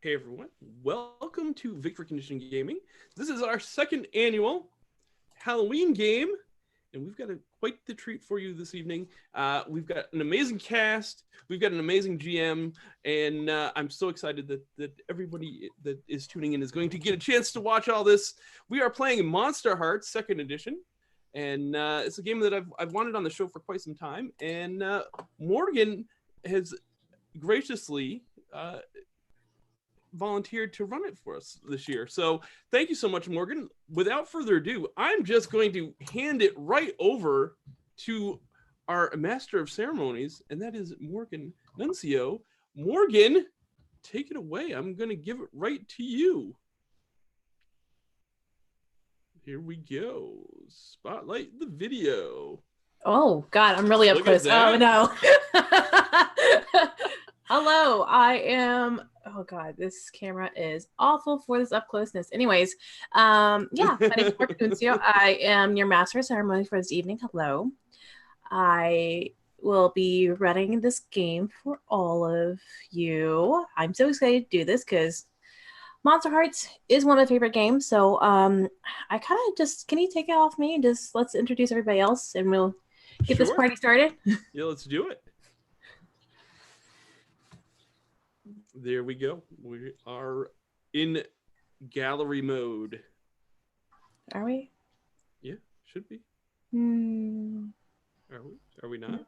Hey everyone, welcome to Victory Condition Gaming. This is our second annual Halloween game, and we've got quite the treat for you this evening. We've got an amazing cast, we've got an amazing GM, and I'm so excited that everybody that is tuning in is going to get a chance to watch all this. We are playing Monsterhearts 2nd Edition, and it's a game that I've wanted on the show for quite some time, and Morgan has graciously volunteered to run it for us this year. So thank you so much, Morgan. Without further ado, I'm just going to hand it right over to our master of ceremonies, and that is Morgan Nuncio. Morgan, take it away. I'm going to give it right to you. Here we go. Spotlight the video. Oh, God, I'm really up close. Oh, no. Hello, I am... Oh, God, this camera is awful for this up closeness. Anyways, yeah, my name is Morgan Nuncio. I am your master of ceremony for this evening. Hello. I will be running this game for all of you. I'm so excited to do this because Monsterhearts is one of my favorite games. So I kind of just... Can you take it off me and just let's introduce everybody else and we'll get this party started? Yeah, let's do it. There we go. We are in gallery mode. Are we? Yeah, should be. Are we? Are we not?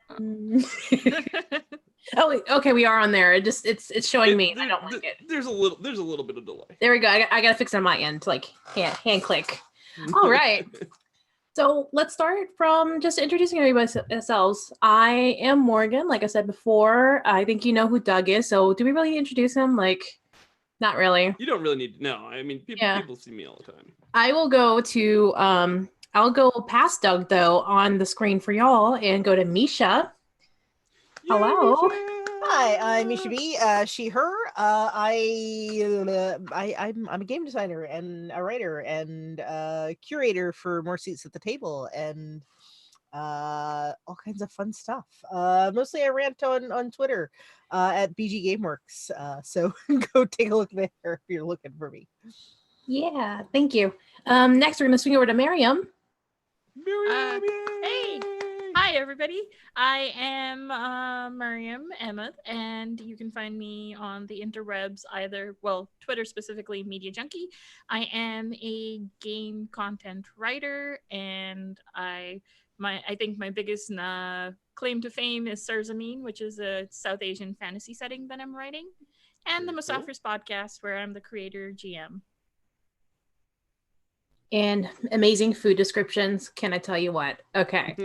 Oh, okay, we are on there. It's showing me. I don't like it. There's a little bit of delay. There we go. I gotta fix it on my end, like hand click. All right. So let's start from just introducing everybody ourselves. I am Morgan. Like I said before, I think you know who Doug is. So do we really introduce him? Like, not really. You don't really need to know. I mean, people see me all the time. I will go to, I'll go past Doug, though, on the screen for y'all and go to Misha. Yay, hello. Misha! Hi, I'm Misha B. She, her. I'm a game designer and a writer and curator for More Seats at the Table and all kinds of fun stuff. Mostly I rant on Twitter at BG Gameworks. So go take a look there if you're looking for me. Yeah, thank you. Next, we're going to swing over to Miriam. Miriam, hey. Hi, everybody. I am Miriam Emmett, and you can find me on the interwebs Twitter specifically, Media Junkie. I am a game content writer, and I think my biggest claim to fame is Sarzamin, which is a South Asian fantasy setting that I'm writing, and the Musafirs podcast, where I'm the creator GM. And amazing food descriptions. Can I tell you what? Okay.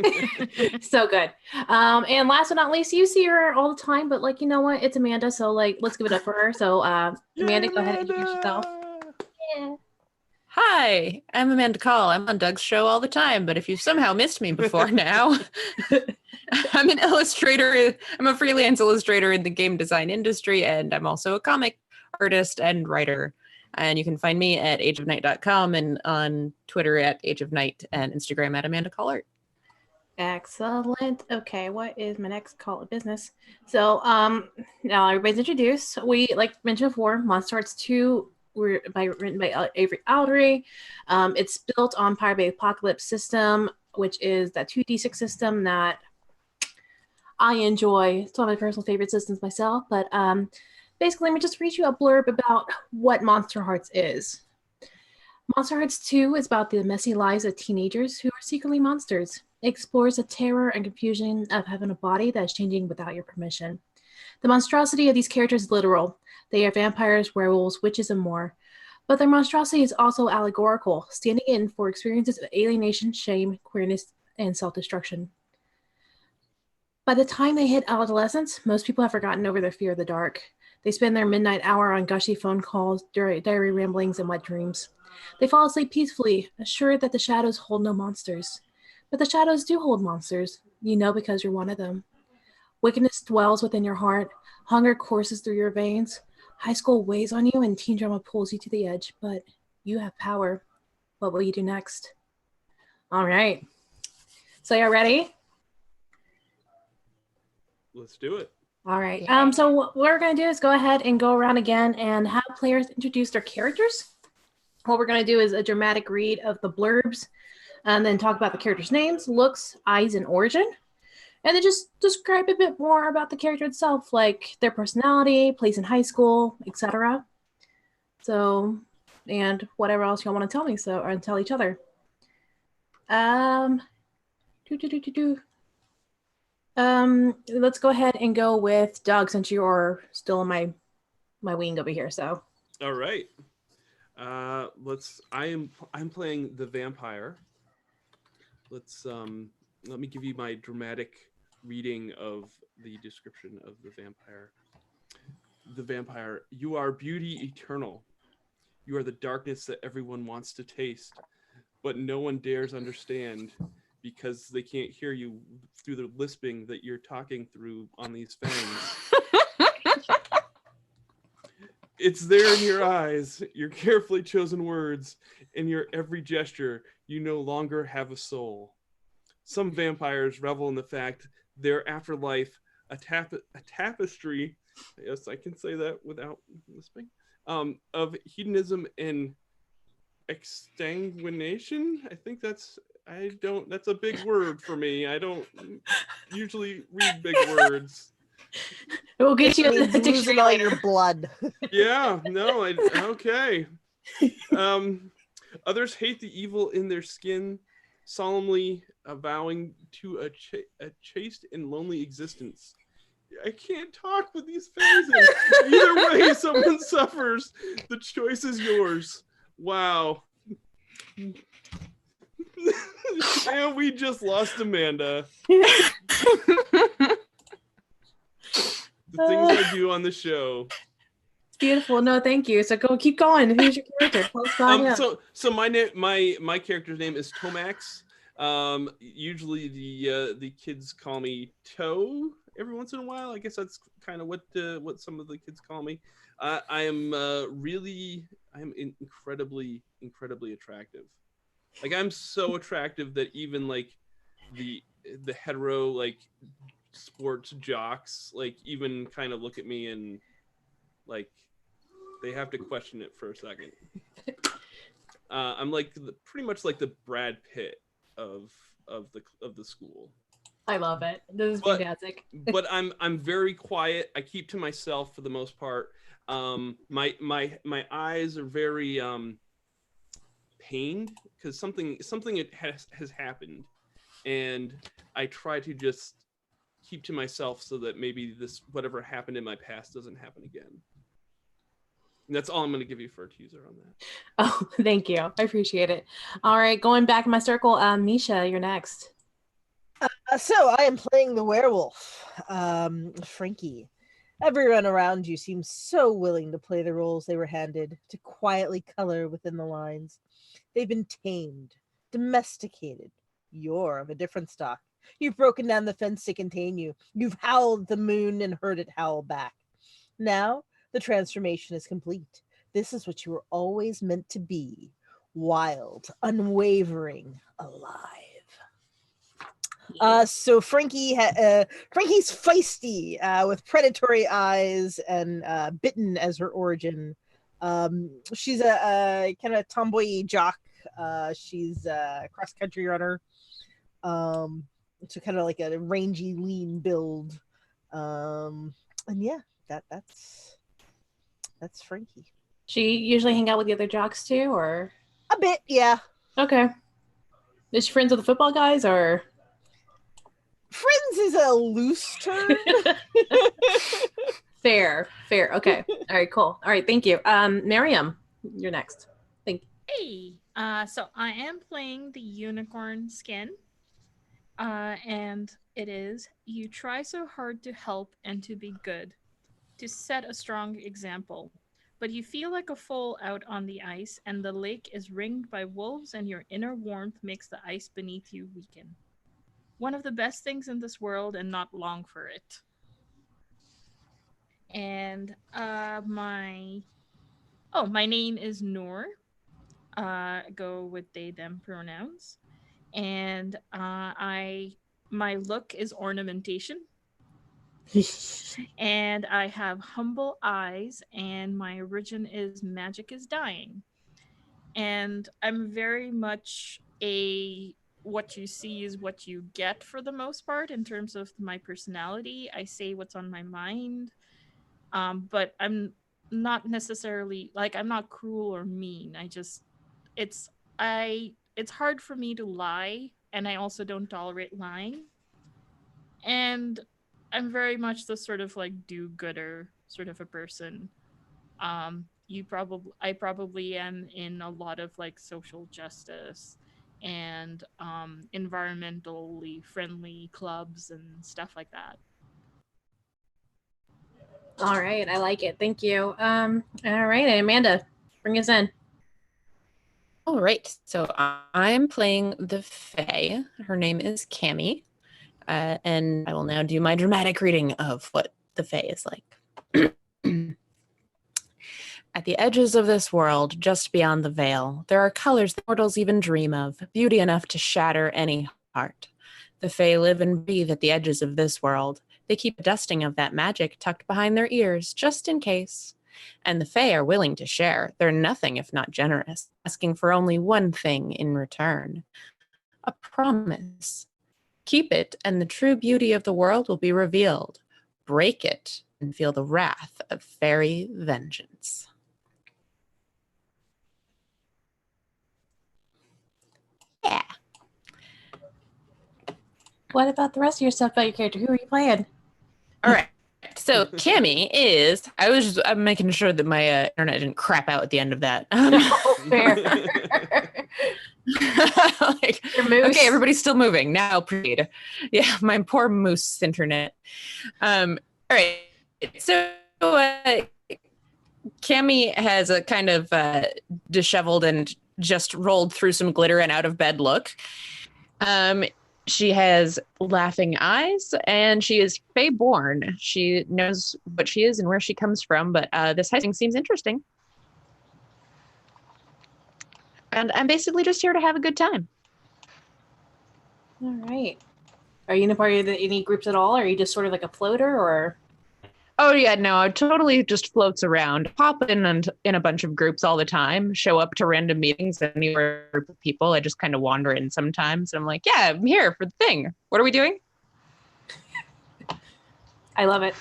So good. And last but not least, you see her all the time, but like, you know what? It's Amanda. So like, let's give it up for her. So Amanda, go ahead and introduce yourself. Yeah. Hi, I'm Amanda Call. I'm on Doug's show all the time, but if you've somehow missed me before now, I'm an illustrator. I'm a freelance illustrator in the game design industry, and I'm also a comic artist and writer. And you can find me at ageofnight.com and on Twitter at ageofnight and Instagram at Amanda Call. Excellent. Okay, what is my next call of business? So now everybody's introduced. We, like mentioned before, Monsterhearts 2 written by Avery Aldery. It's built on Powered by Apocalypse system, which is that 2d6 system that I enjoy. It's one of my personal favorite systems myself, but basically, let me just read you a blurb about what Monsterhearts is. Monsterhearts 2 is about the messy lives of teenagers who are secretly monsters. It explores the terror and confusion of having a body that is changing without your permission. The monstrosity of these characters is literal. They are vampires, werewolves, witches, and more. But their monstrosity is also allegorical, standing in for experiences of alienation, shame, queerness, and self-destruction. By the time they hit adolescence, most people have forgotten over their fear of the dark. They spend their midnight hour on gushy phone calls, diary ramblings, and wet dreams. They fall asleep peacefully, assured that the shadows hold no monsters. But the shadows do hold monsters. You know because you're one of them. Wickedness dwells within your heart. Hunger courses through your veins. High school weighs on you and teen drama pulls you to the edge. But you have power. What will you do next? All right. So y'all ready? Let's do it. All right. Yeah. So what we're going to do is go ahead and go around again and have players introduce their characters. What we're going to do is a dramatic read of the blurbs and then talk about the characters' names, looks, eyes, and origin. And then just describe a bit more about the character itself, like their personality, place in high school, etc. So, and whatever else y'all want to tell me, or tell each other. Let's go ahead and go with Doug since you're still in my wing over here. So. All right. I'm playing the vampire. Let me give you my dramatic reading of the description of the vampire. The vampire, you are beauty eternal. You are the darkness that everyone wants to taste, but no one dares understand because they can't hear you through the lisping that you're talking through on these fangs. It's there in your eyes, your carefully chosen words, in your every gesture. You no longer have a soul. Some vampires revel in the fact their afterlife, a tapestry, yes, I can say that without lisping, of hedonism and exsanguination. I think that's a big word for me. I don't usually read big words. We'll get you Means the losing dictionary all later. your blood. Yeah, no, okay. Others hate the evil in their skin, solemnly vowing to a chaste and lonely existence. I can't talk with these phases. Either way, someone suffers. The choice is yours. Wow. And we just lost Amanda. The things I do on the show. Beautiful. No, thank you. So keep going. Who's your character? Tell us about him. So my character's name is Tomax. Usually the kids call me Toe every once in a while. I guess that's kind of what some of the kids call me. I am incredibly attractive. Like I'm so attractive that even like the hetero like sports jocks like even kind of look at me and like they have to question it for a second. I'm like pretty much like the Brad Pitt of the school. I love it. This is fantastic. But I'm very quiet. I keep to myself for the most part. My eyes are very pained because something has happened, and I try to just keep to myself so that maybe this whatever happened in my past doesn't happen again. And that's all I'm going to give you for a teaser on that. Oh, thank you. I appreciate it. All right, going back in my circle, Misha, you're next. So I am playing the werewolf, Frankie. Everyone around you seems so willing to play the roles they were handed, to quietly color within the lines. They've been tamed, domesticated. You're of a different stock. You've broken down the fence to contain you. You've howled at the moon and heard it howl back. Now, the transformation is complete. This is what you were always meant to be. Wild, unwavering, alive. So Frankie's feisty, with predatory eyes and bitten as her origin. She's a kind of tomboy jock. She's a cross-country runner. So kind of like a rangy, lean build. And yeah, that's Frankie. She usually hang out with the other jocks too, or a bit, yeah. Okay. Is she friends with the football guys, or? Friends is a loose term. Fair. Okay. All right, cool. All right, thank you. Miriam, you're next. Thank you. Hey. So I am playing the unicorn skin. And it is, you try so hard to help and to be good, to set a strong example, but you feel like a foal out on the ice, and the lake is ringed by wolves, and your inner warmth makes the ice beneath you weaken. One of the best things in this world, and not long for it. And my name is Noor. Go with they them pronouns. And my look is ornamentation. And I have humble eyes, and my origin is magic is dying. And I'm very much a what you see is what you get for the most part in terms of my personality. I say what's on my mind, but I'm not necessarily like I'm not cruel or mean. I just it's it's hard for me to lie, and I also don't tolerate lying. And I'm very much the sort of like do-gooder sort of a person. I probably am in a lot of like social justice and environmentally friendly clubs and stuff like that. All right, I like it. Thank you. All right, and Amanda, bring us in. All right, so I'm playing the Fae. Her name is Cammy, and I will now do my dramatic reading of what the Fae is like. At the edges of this world, just beyond the veil, there are colors that mortals even dream of, beauty enough to shatter any heart. The Fae live and breathe at the edges of this world. They keep a dusting of that magic tucked behind their ears, just in case. And the Fae are willing to share. They're nothing if not generous, asking for only one thing in return: a promise. Keep it, and the true beauty of the world will be revealed. Break it, and feel the wrath of fairy vengeance. Yeah. What about the rest of your stuff about your character? Who are you playing? All right. So Cammy is. I'm making sure that my internet didn't crap out at the end of that. Fair. Like, Your moose. okay, everybody's still moving now. Proceed. Yeah, my poor moose internet. All right. So Cammy has a kind of disheveled and just rolled through some glitter and out of bed look. She has laughing eyes, and she is Fae-born. She knows what she is and where she comes from, but this heisting seems interesting. And I'm basically just here to have a good time. All right. Are you in a part of any groups at all? Or are you just sort of like a floater, or? Oh yeah, no, it totally just floats around. Pop in and in a bunch of groups all the time. Show up to random meetings, anywhere group of people. I just kind of wander in sometimes. And I'm like, yeah, I'm here for the thing. What are we doing? I love it.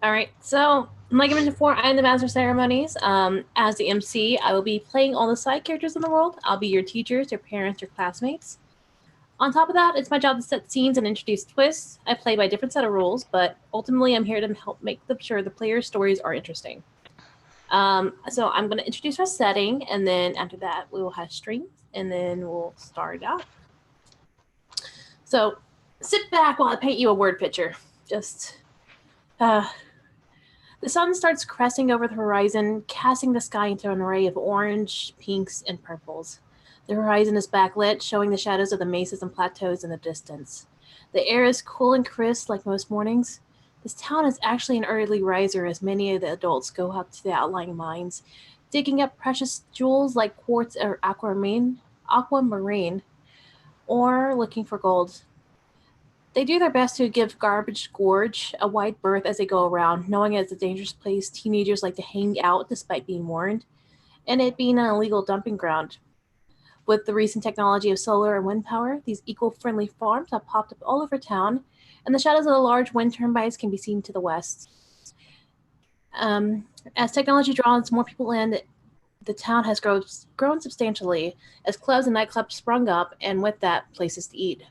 All right. So, like I mentioned before, I am the Master of Ceremonies. As the MC, I will be playing all the side characters in the world. I'll be your teachers, your parents, your classmates. On top of that, it's my job to set scenes and introduce twists. I play by a different set of rules, but ultimately I'm here to help make sure the players' stories are interesting. So I'm going to introduce our setting, and then after that we will have streams, and then we'll start out. So sit back while I paint you a word picture. The sun starts cresting over the horizon, casting the sky into an array of orange, pinks, and purples. The horizon is backlit, showing the shadows of the mesas and plateaus in the distance. The air is cool and crisp like most mornings. This town is actually an early riser, as many of the adults go up to the outlying mines, digging up precious jewels like quartz or aquamarine, or looking for gold. They do their best to give Garbage Gorge a wide berth as they go around, knowing it's a dangerous place teenagers like to hang out despite being warned, and it being an illegal dumping ground. With the recent technology of solar and wind power, these eco-friendly farms have popped up all over town, and the shadows of the large wind turbines can be seen to the west. As technology draws more people in, the town has grown substantially as clubs and nightclubs sprung up, and with that, places to eat.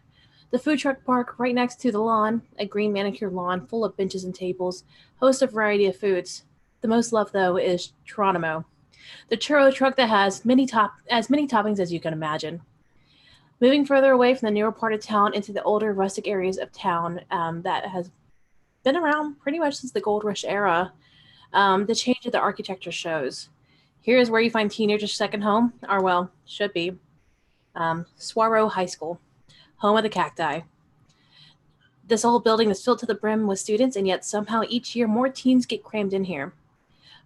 The food truck park right next to the lawn, a green manicured lawn full of benches and tables, hosts a variety of foods. The most loved, though, is Geronimo, the churro truck that has as many toppings as you can imagine. Moving further away from the newer part of town into the older rustic areas of town that has been around pretty much since the Gold Rush era, the change of the architecture shows. Here is where you find teenagers' second home, or well, should be, Swaro High School, home of the cacti. This old building is filled to the brim with students, and yet somehow each year more teens get crammed in here.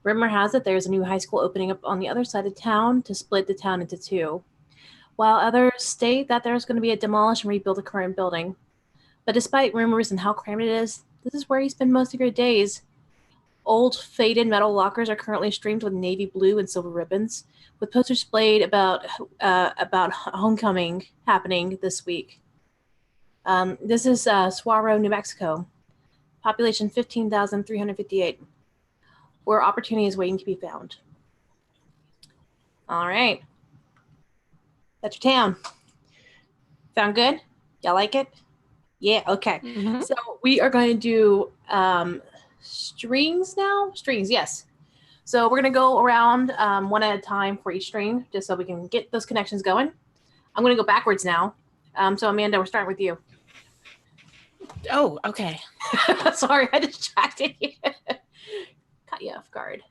Rumor has it there's a new high school opening up on the other side of town to split the town into two, while others state that there's going to be a demolish and rebuild the current building. But despite rumors and how crammed it is, This is where you spend most of your days. Old, faded metal lockers are currently streamed with navy blue and silver ribbons, with posters displayed about homecoming happening this week. This is Suaro, New Mexico. Population 15,358. Where opportunity is waiting to be found. All right. That's your town. Sound good? Y'all like it? Yeah, okay. Mhm. So we are going to do strings now. Strings, yes. So we're going to go around one at a time for each string, just so we can get those connections going. I'm going to go backwards now. So Amanda, we're starting with you. Oh, okay. Sorry, I distracted you. Caught you off guard.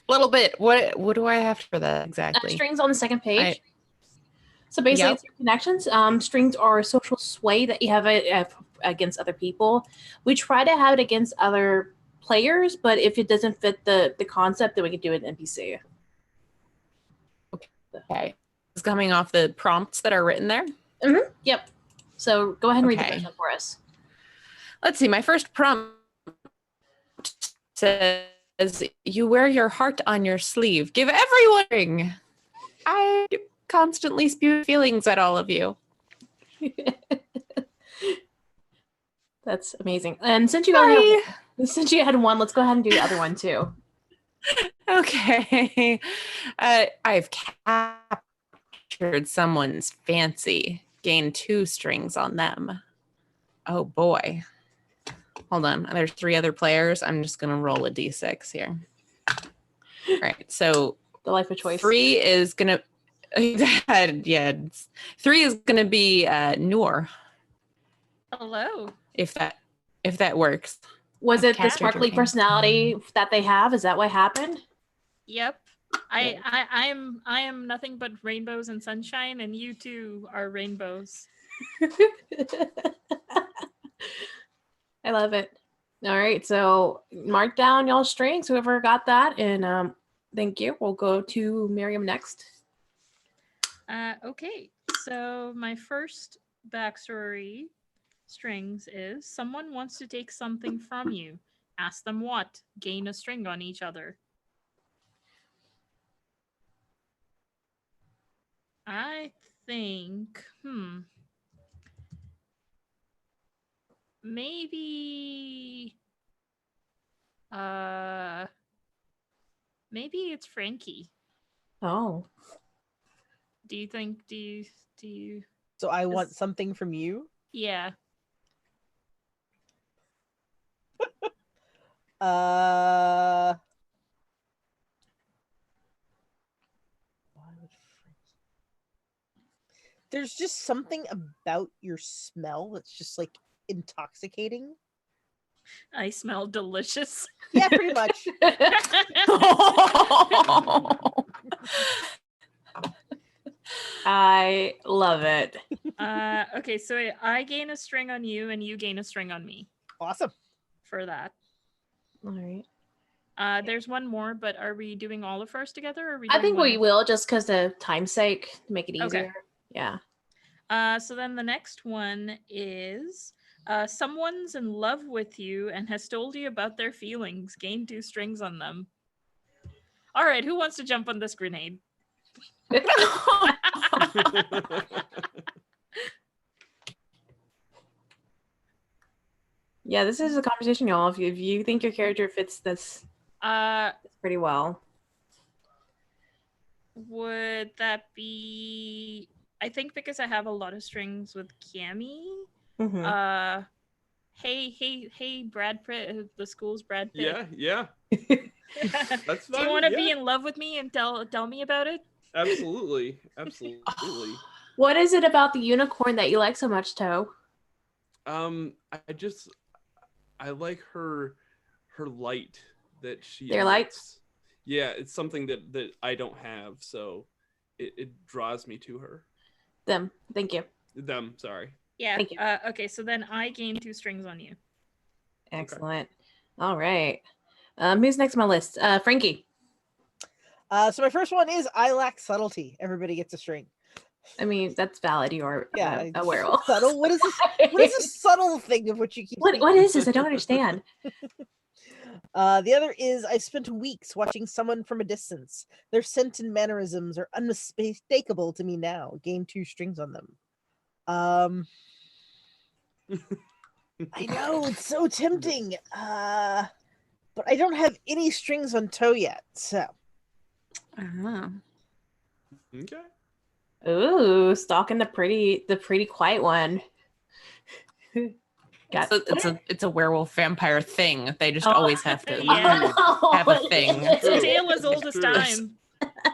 A little bit. What do I have for that exactly? Strings on the second page. So basically, it's your connections. Strings are a social sway that you have against other people. We try to have it against other players, but if it doesn't fit the concept, then we can do it in NPC. Okay. It's coming off the prompts that are written there? Mm-hmm. Yep. So go ahead and read the Okay. first one for us. Let's see. My first prompt says, you wear your heart on your sleeve. Give everyone a ring. I constantly spew feelings at all of you. That's amazing. And since you had one, let's go ahead and do the other one too. Okay. I've captured someone's fancy. Gain 2 strings on them. Oh boy. Hold on. There's 3 other players. I'm just going to roll a d6 here. All right. So the life of choice. 3 is going to... yeah. 3 is going to be Noor. Hello. If that works. Was it the captured sparkly your personality that they have? Is that what happened? Yep. I am nothing but rainbows and sunshine, and you two are rainbows. I love it. All right, so mark down y'all's strings, whoever got that, and thank you. We'll go to Miriam next. Okay, so my first backstory strings is someone wants to take something from you. Ask them what. Gain a string on each other. I think, maybe, maybe it's Frankie. Oh. Do you? So I want something from you? Yeah. There's just something about your smell that's just like intoxicating. I smell delicious. Yeah, pretty much. I love it. Okay, so I gain a string on you and you gain a string on me. Awesome. For that. All right. There's one more, but are we doing all of ours together? Or are we I doing think we will, just because of time's sake, to make it easier. Okay. Yeah. So then the next one is someone's in love with you and has told you about their feelings. Gain 2 strings on them. All right, who wants to jump on this grenade? Yeah, this is a conversation, y'all. If you think your character fits this pretty well. Would that be... I think because I have a lot of strings with Cammy. Mm-hmm. Hey, Brad Pitt, the school's Brad Pitt. Yeah. That's fine. Do you want to be in love with me and tell me about it? Absolutely. What is it about the unicorn that you like so much, Toe? I like her light that she Their lights? Yeah, it's something that I don't have, so it draws me to her. Them. Thank you. Them, sorry. Yeah. Thank you. Okay, so then I gain 2 strings on you. Excellent. Okay. All right. Who's next on my list? Frankie. So my first one is I lack subtlety. Everybody gets a string. I mean, that's valid. You are Yeah, a werewolf. Subtle. What is this? What is this subtle thing of which you keep? What is this? I don't understand. The other is I spent weeks watching someone from a distance. Their scent and mannerisms are unmistakable to me now. Gain 2 strings on them. I know it's so tempting. But I don't have any strings on toe yet. So. Okay. Ooh, stalking the pretty quiet one. It's a werewolf vampire thing. They just always have to Yeah. have a thing. It's a True. tale as old as True. time.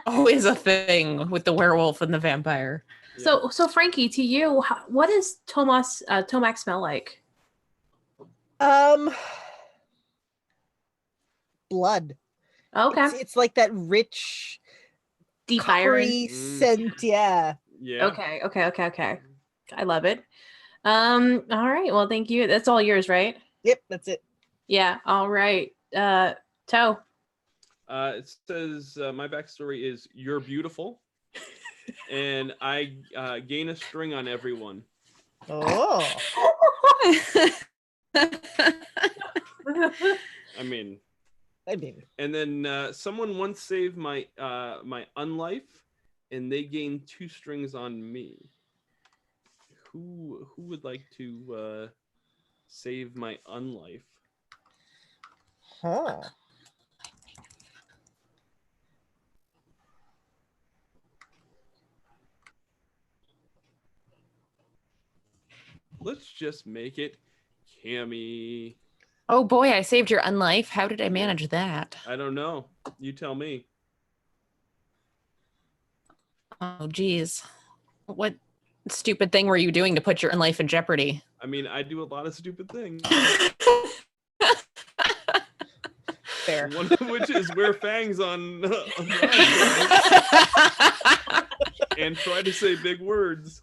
Always a thing with the werewolf and the vampire. So Frankie, to you, what does Tomac smell like? Blood. Okay, It's like that rich, deep iron. coppery scent. Yeah. Yeah. Okay. I love it. All right. Well, thank you. That's all yours, right? Yep, that's it. Yeah. All right. Toe. It says my backstory is you're beautiful, and I gain a string on everyone. Oh. I mean, I and then someone once saved my my unlife, and they gained 2 strings on me. Who would like to save my unlife? Huh. Let's just make it Cammy. Oh boy, I saved your unlife. How did I manage that? I don't know. You tell me. Oh geez. What stupid thing were you doing to put your unlife in jeopardy? I mean, I do a lot of stupid things. Fair. One of which is wear fangs on and try to say big words.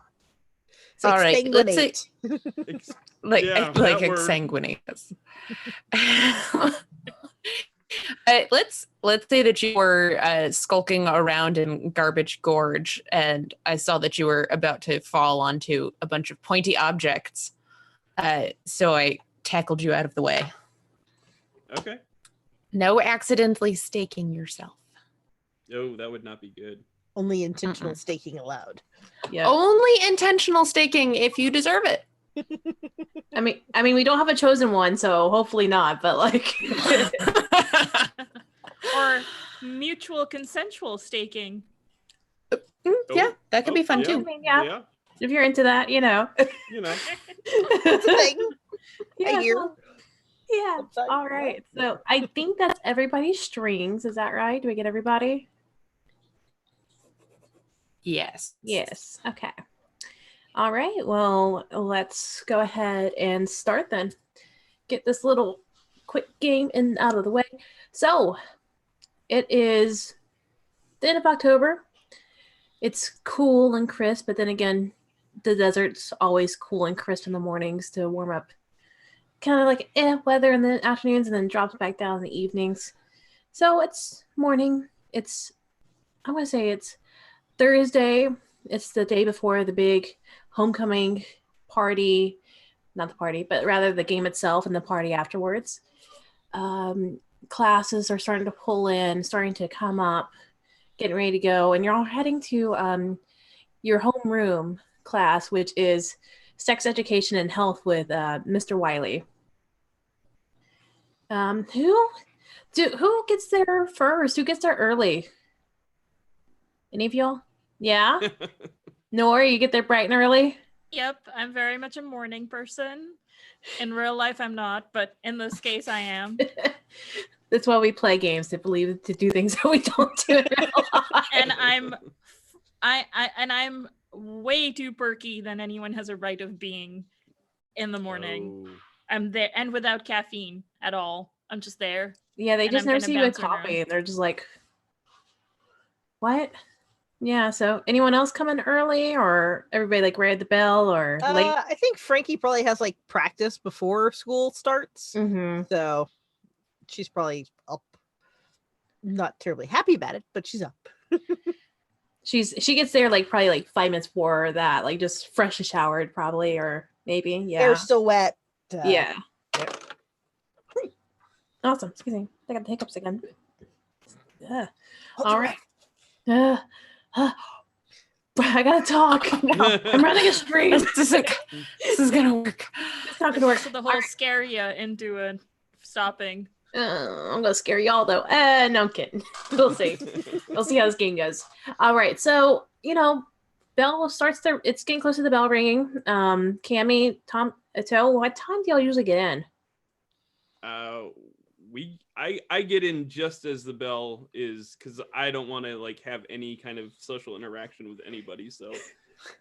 It's All right, let's say exsanguinate. like Yeah, like that word. exsanguinate. Let's say that you were skulking around in Garbage Gorge, and I saw that you were about to fall onto a bunch of pointy objects. So I tackled you out of the way. Okay. No accidentally staking yourself. Oh, that would not be good. Only intentional staking allowed. Yeah. Only intentional staking if you deserve it. I mean, we don't have a chosen one, so hopefully not. But like, Or mutual consensual staking. Yeah, that could be fun yeah. too. Yeah. if you're into that, You know. It's a thing. Yeah. I hear. Yeah. Sometimes, All right. So I think that's everybody's strings. Is that right? Do we get everybody? Yes. Yes. Okay. All right. Well, let's go ahead and start then. Get this little quick game in out of the way. So it is the end of October. It's cool and crisp, but then again, the desert's always cool and crisp in the mornings to warm up. Kind of like weather in the afternoons, and then drops back down in the evenings. So it's morning. I want to say it's Thursday. It's the day before the big homecoming party. Not the party, but rather the game itself and the party afterwards. Classes are starting to pull in, starting to come up, getting ready to go. And you're all heading to your homeroom class, which is sex education and health with Mr. Wiley. Who gets there first? Who gets there early? Any of y'all? Yeah? Nora, you get there bright and early? Yep, I'm very much a morning person. In real life, I'm not, but in this case, I am. That's why we play games, to do things that we don't do in real life. And I'm way too perky than anyone has a right of being in the morning. Oh. I'm there, and without caffeine at all. I'm just there. Yeah, they And just I'm never gonna see you with bounce around. coffee, and they're just like, what? Yeah, so anyone else coming early, or everybody like rang the bell, or late? I think Frankie probably has like practice before school starts. Mm-hmm. So she's probably up. Not terribly happy about it, but she's up. She gets there like probably like 5 minutes before that, like just freshly showered probably, or maybe Hair's still wet. Yeah. Yep. Awesome. Excuse me. I got the hiccups again. Yeah. Hold All your right. I gotta talk. No, I'm running a stream. This is gonna work. It's not gonna work. So the whole scare you into a stopping. I'm gonna scare y'all though. No, I'm kidding. We'll see. We'll see how this game goes. All right. So bell starts to. It's getting close to the bell ringing. Cammy, Tom, Ato, what time do y'all usually get in? I get in just as the bell is, because I don't want to like have any kind of social interaction with anybody. So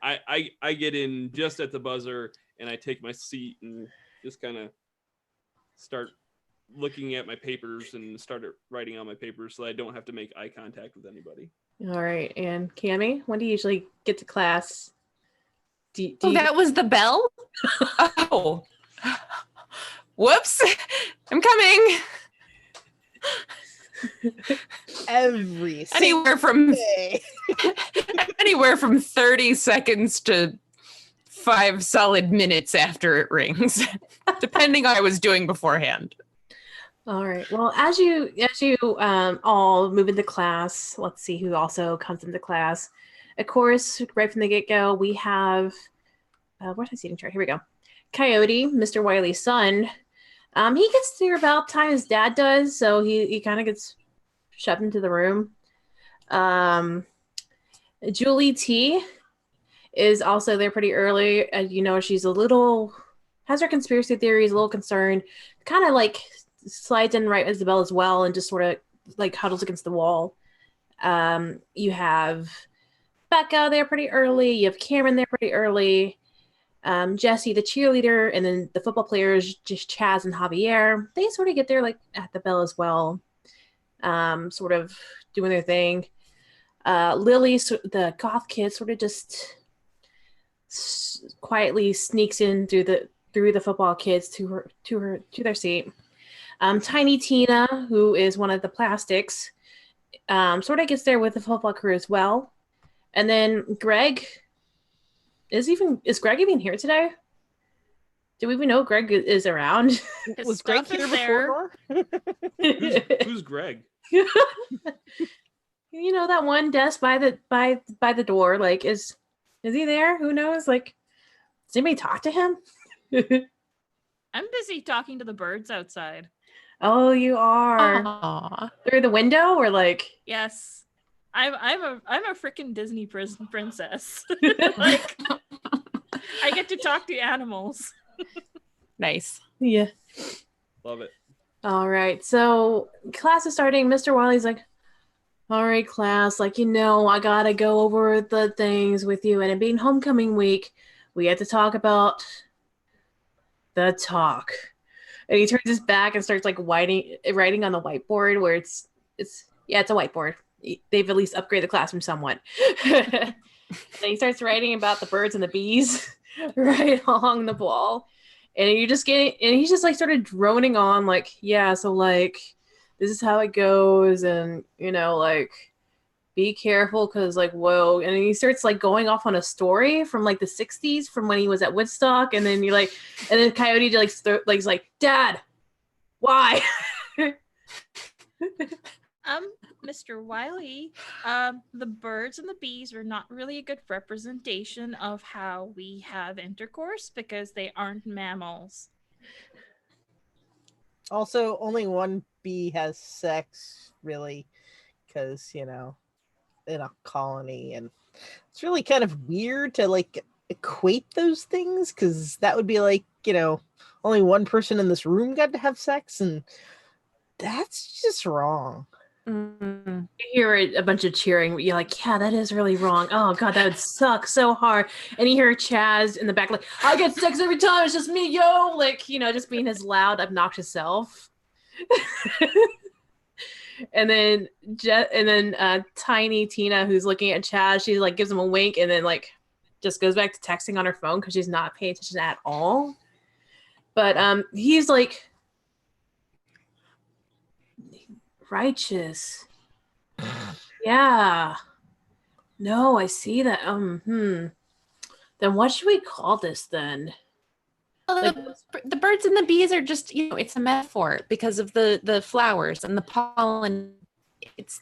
I get in just at the buzzer, and I take my seat and just kind of start looking at my papers and start writing on my papers, so I don't have to make eye contact with anybody. All right. And Cammy, when do you usually get to class? That was the bell? Oh. Whoops. I'm coming. Every Anywhere from day. anywhere from 30 seconds to 5 solid minutes after it rings, depending on what I was doing beforehand. All right. Well, as you all move into class, let's see who also comes into class. Of course, right from the get-go, we have where's my seating chart? Here we go. Coyote, Mr. Wiley's son. He gets there about time his dad does, so he kind of gets shoved into the room. Julie T is also there pretty early. She's has her conspiracy theories, a little concerned, kind of like slides in right as the bell as well, and just sort of like huddles against the wall. You have Becca there pretty early. You have Cameron there pretty early. Jesse, the cheerleader, and then the football players, just Chaz and Javier, they sort of get there like at the bell as well, sort of doing their thing. Lily, the goth kid, sort of just quietly sneaks in through the football kids to their seat. Tiny Tina, who is one of the plastics, sort of gets there with the football crew as well. And then Greg. Is Greg even here today? Do we even know Greg is around? Was Greg here before? Who's Greg? That one desk by the door. Like, is he there? Who knows? Like, does anybody talk to him? I'm busy talking to the birds outside. Oh, you are. Aww. Through the window, or like? Yes. I'm a freaking Disney princess. Like, I get to talk to animals. Nice. Yeah. Love it. All right. So class is starting. Mr. Wiley's like, all right, class, I gotta go over the things with you. And it being homecoming week, we have to talk about the talk. And he turns his back and starts like writing on the whiteboard where it's a whiteboard. They've at least upgraded the classroom somewhat. And he starts writing about the birds and the bees right along the wall. And he's just like sort of droning on, like, yeah, so like this is how it goes, and like be careful because like whoa. And he starts like going off on a story from like the 60s from when he was at Woodstock, and then and then Coyote he's like, Dad, why? Mr. Wiley, the birds and the bees are not really a good representation of how we have intercourse because they aren't mammals. Also, only one bee has sex, really, because, in a colony, and it's really kind of weird to, like, equate those things, because that would be like, only one person in this room got to have sex, and that's just wrong. Mm-hmm. You hear a bunch of cheering. You're like, yeah, that is really wrong. Oh god, that would suck so hard. And you hear Chaz in the back like, I get sex every time. It's just me, yo. Like, just being his loud, obnoxious self. and then Tiny Tina, who's looking at Chaz, she like gives him a wink and then like just goes back to texting on her phone because she's not paying attention at all. But he's like, righteous. Yeah. No, I see that. Then what should we call this then? Well, Like- the birds and the bees are just, it's a metaphor because of the flowers and the pollen. It's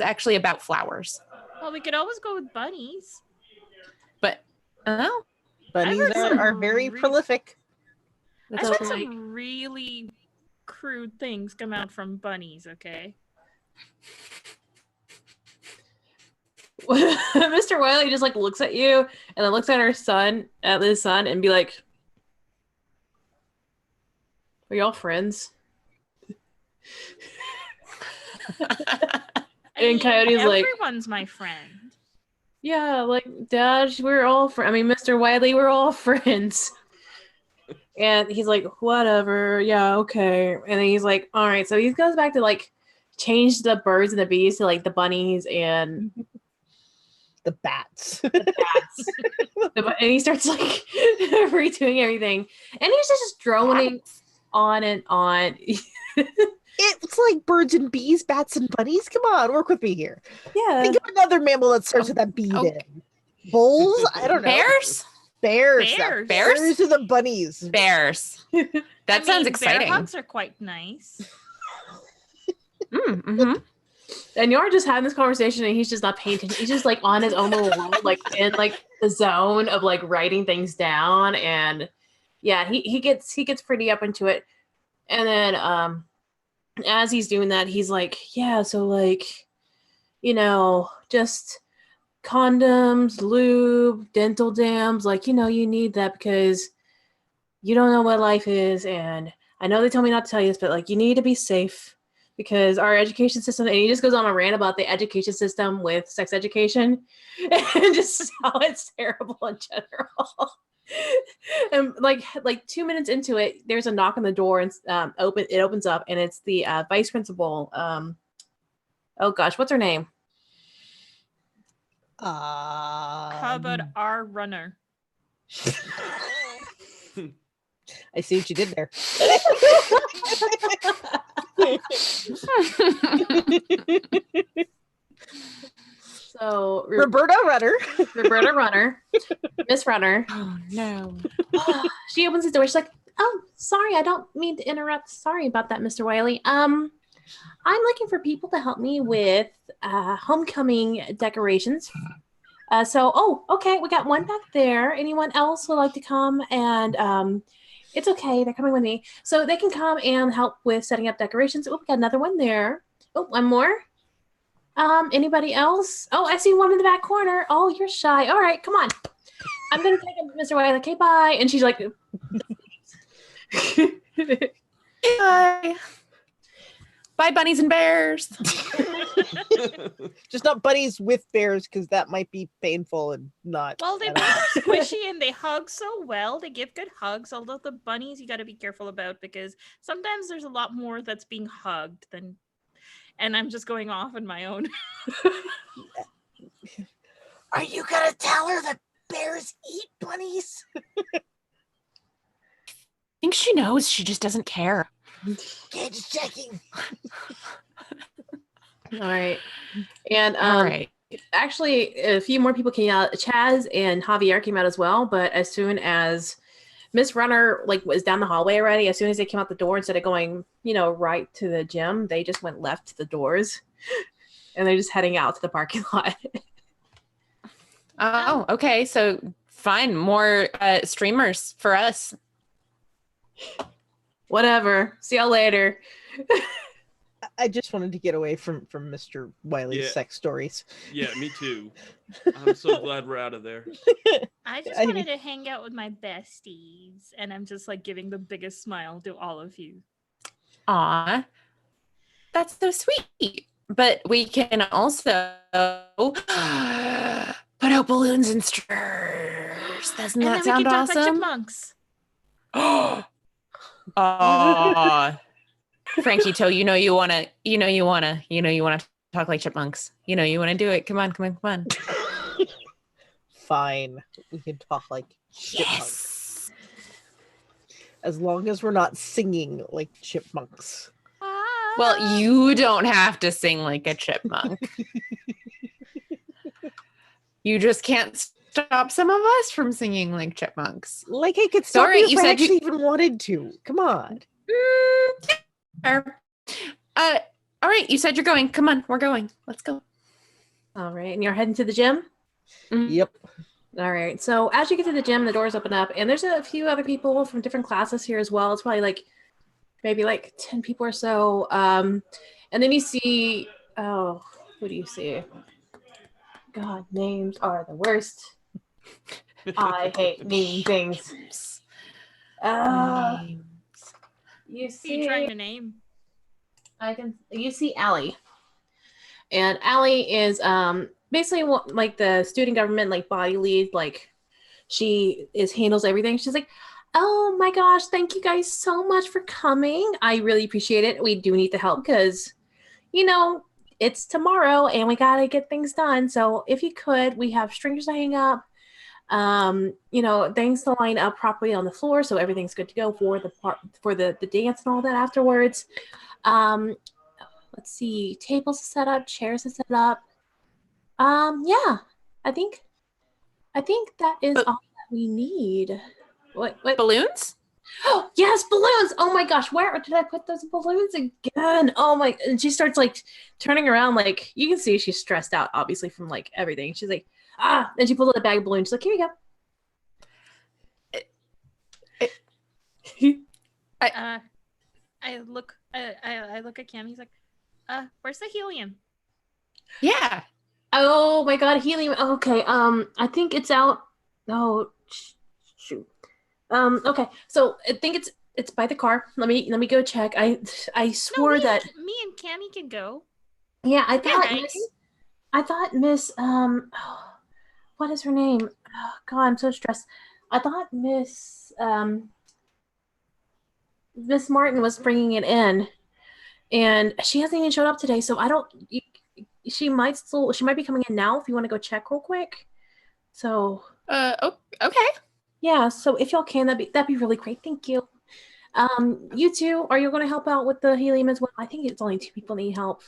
actually about flowers. Well, we could always go with bunnies. But oh, Bunnies heard some are very re- prolific. That's I've had also like, some really crude things come out from bunnies, okay? Mr. Wiley just like looks at you and then looks at his son, and be like, "Are y'all friends?" And Coyote's like, everyone's my friend. "Yeah, like Dad, we're all friends. I mean, Mr. Wiley, we're all friends." And he's like, "Whatever, yeah, okay." And then he's like, "All right." So he goes back to like change the birds and the bees to like the bunnies and The bats. bats. And he starts like redoing everything, and he's just droning on and on. It's like birds and bees, bats and bunnies. Come on, work with me here. Yeah, Think of another mammal that starts with that bee. Okay. Then bulls. I don't know. bears, Bears. Bears. Bears are the bunnies. bears. That sounds exciting. Bear hugs are quite nice. Mm-hmm. and you're just having this conversation, and he's just not paying attention. He's just like on his own little world, like in like the zone of like writing things down, and yeah, he gets pretty up into it, and then as he's doing that, he's like, yeah, so like, just condoms, lube, dental dams, like, you need that because you don't know what life is. And I know they told me not to tell you this, but like, you need to be safe because our education system, and he just goes on a rant about the education system with sex education and just how it's terrible in general. And like 2 minutes into it, there's a knock on the door, and it opens up, and it's the vice principal. Oh gosh, what's her name? How about our runner? I see what you did there. So Roberta Rutter. Roberta Runner, Miss Runner. Oh no. She opens the door. She's like, "Oh, sorry, I don't mean to interrupt. Sorry about that, Mr. Wiley. I'm looking for people to help me with homecoming decorations. Okay, we got one back there. Anyone else would like to come? And it's okay, they're coming with me, so they can come and help with setting up decorations. Oh, we got another one there. Oh, one more. Anybody else? Oh, I see one in the back corner. Oh, you're shy. All right, come on. I'm gonna take him, Mr. Wiley. Okay, bye." And she's like, Bye. Bye, bunnies and bears. Just not bunnies with bears, because that might be painful and not. Well, they I don't know. squishy and they hug so well. They give good hugs. Although the bunnies, you got to be careful about because sometimes there's a lot more that's being hugged than. And I'm just going off on my own. Are you gonna tell her that bears eat bunnies? I think she knows. She just doesn't care. Okay, just checking. "All right." And All right. actually, a few more people came out. Chaz and Javier came out as well. But as soon as Miss Runner was down the hallway already, as soon as they came out the door, instead of going, right to the gym, they just went left to the doors, and they're just heading out to the parking lot. Oh, okay. So fine. More streamers for us. Whatever. See y'all later. I just wanted to get away from Mr. Wiley's Yeah. sex stories. Yeah, me too. I'm so glad we're out of there. I just I wanted mean- to hang out with my besties. And I'm just giving the biggest smile to all of you. Aw. That's so sweet. But we can also put out balloons and stickers. Doesn't And that then we sound can talk like awesome? chipmunks. Aw. Frankie Toe, you wanna talk like chipmunks. You wanna do it. Come on. Fine, we can talk like chipmunks. Yes. As long as we're not singing like chipmunks. Well, you don't have to sing like a chipmunk. You just can't stop some of us from singing like chipmunks. Like I could stop Sorry, you you if I said you- actually even wanted to. Come on. Fair. All right, you said you're going. Come on, we're going. Let's go. All right, and you're heading to the gym? Yep. All right. So as you get to the gym, the doors open up, and there's a few other people from different classes here as well. It's probably like maybe like 10 people or so. And then you see, oh, what do you see? God, names are the worst. I hate naming things. You Who are you see, trying to name? you see Allie. And Allie is basically like the student government like body lead. Like she handles everything. She's like, oh my gosh, thank you guys so much for coming. I really appreciate it. We do need the help because, you know, it's tomorrow and we gotta get things done. So if you could, we have stringers to hang up, you know, things to line up properly on the floor so everything's good to go for the dance and all that afterwards. Let's see, tables to set up, chairs to set up. Yeah, I think that is all that we need. What? Balloons? Oh, yes, balloons. Oh my gosh, where did I put those balloons again? Oh my, and she starts like turning around, like you can see she's stressed out, obviously, from like everything. She's like, and she pulls out a bag of balloons. She's like, here you go. I look at Cam. He's like, where's the helium? Yeah. Oh my god, helium. Okay, I think it's out. Oh, shoot. Okay, so I think it's by the car. Let me go check. I swore that me and Cammy can go. yeah, I thought guys. I thought Miss what is her name? Oh, God, I'm so stressed. I thought Miss Martin was bringing it in, and she hasn't even showed up today. So I don't. She might be coming in now. If you want to go check real quick. So. Okay. Yeah. So if y'all can, that'd be really great. Thank you. You two, are you going to help out with the helium as well? I think it's only 2 people need help.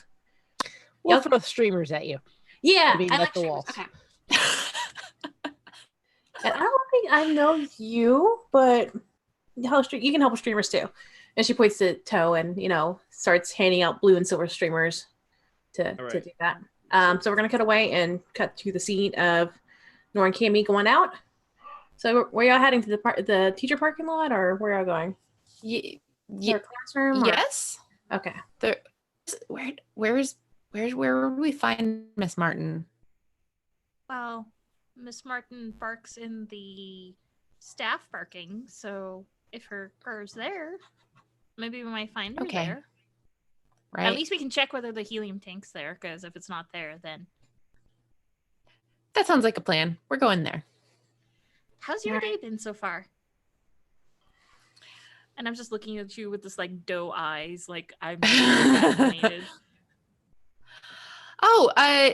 We'll throw streamers at you. Yeah, I mean, I like the walls. okay. And I don't think I know you, but you can help with streamers too. And she points to Toe and, you know, starts handing out blue and silver streamers to do that. So we're going to cut away and cut to the scene of Nora and Cammy going out. So where y'all heading, to the teacher parking lot, or where y'all going? Your classroom? Yes. Or? Okay. Where would we find Miss Martin? Well, Miss Martin parks in the staff parking, so if her car's there, maybe we might find her there. Right. At least we can check whether the helium tank's there, because if it's not there, then... That sounds like a plan. We're going there. How's your day been so far? And I'm just looking at you with this like doe eyes, like I'm fascinated. Oh,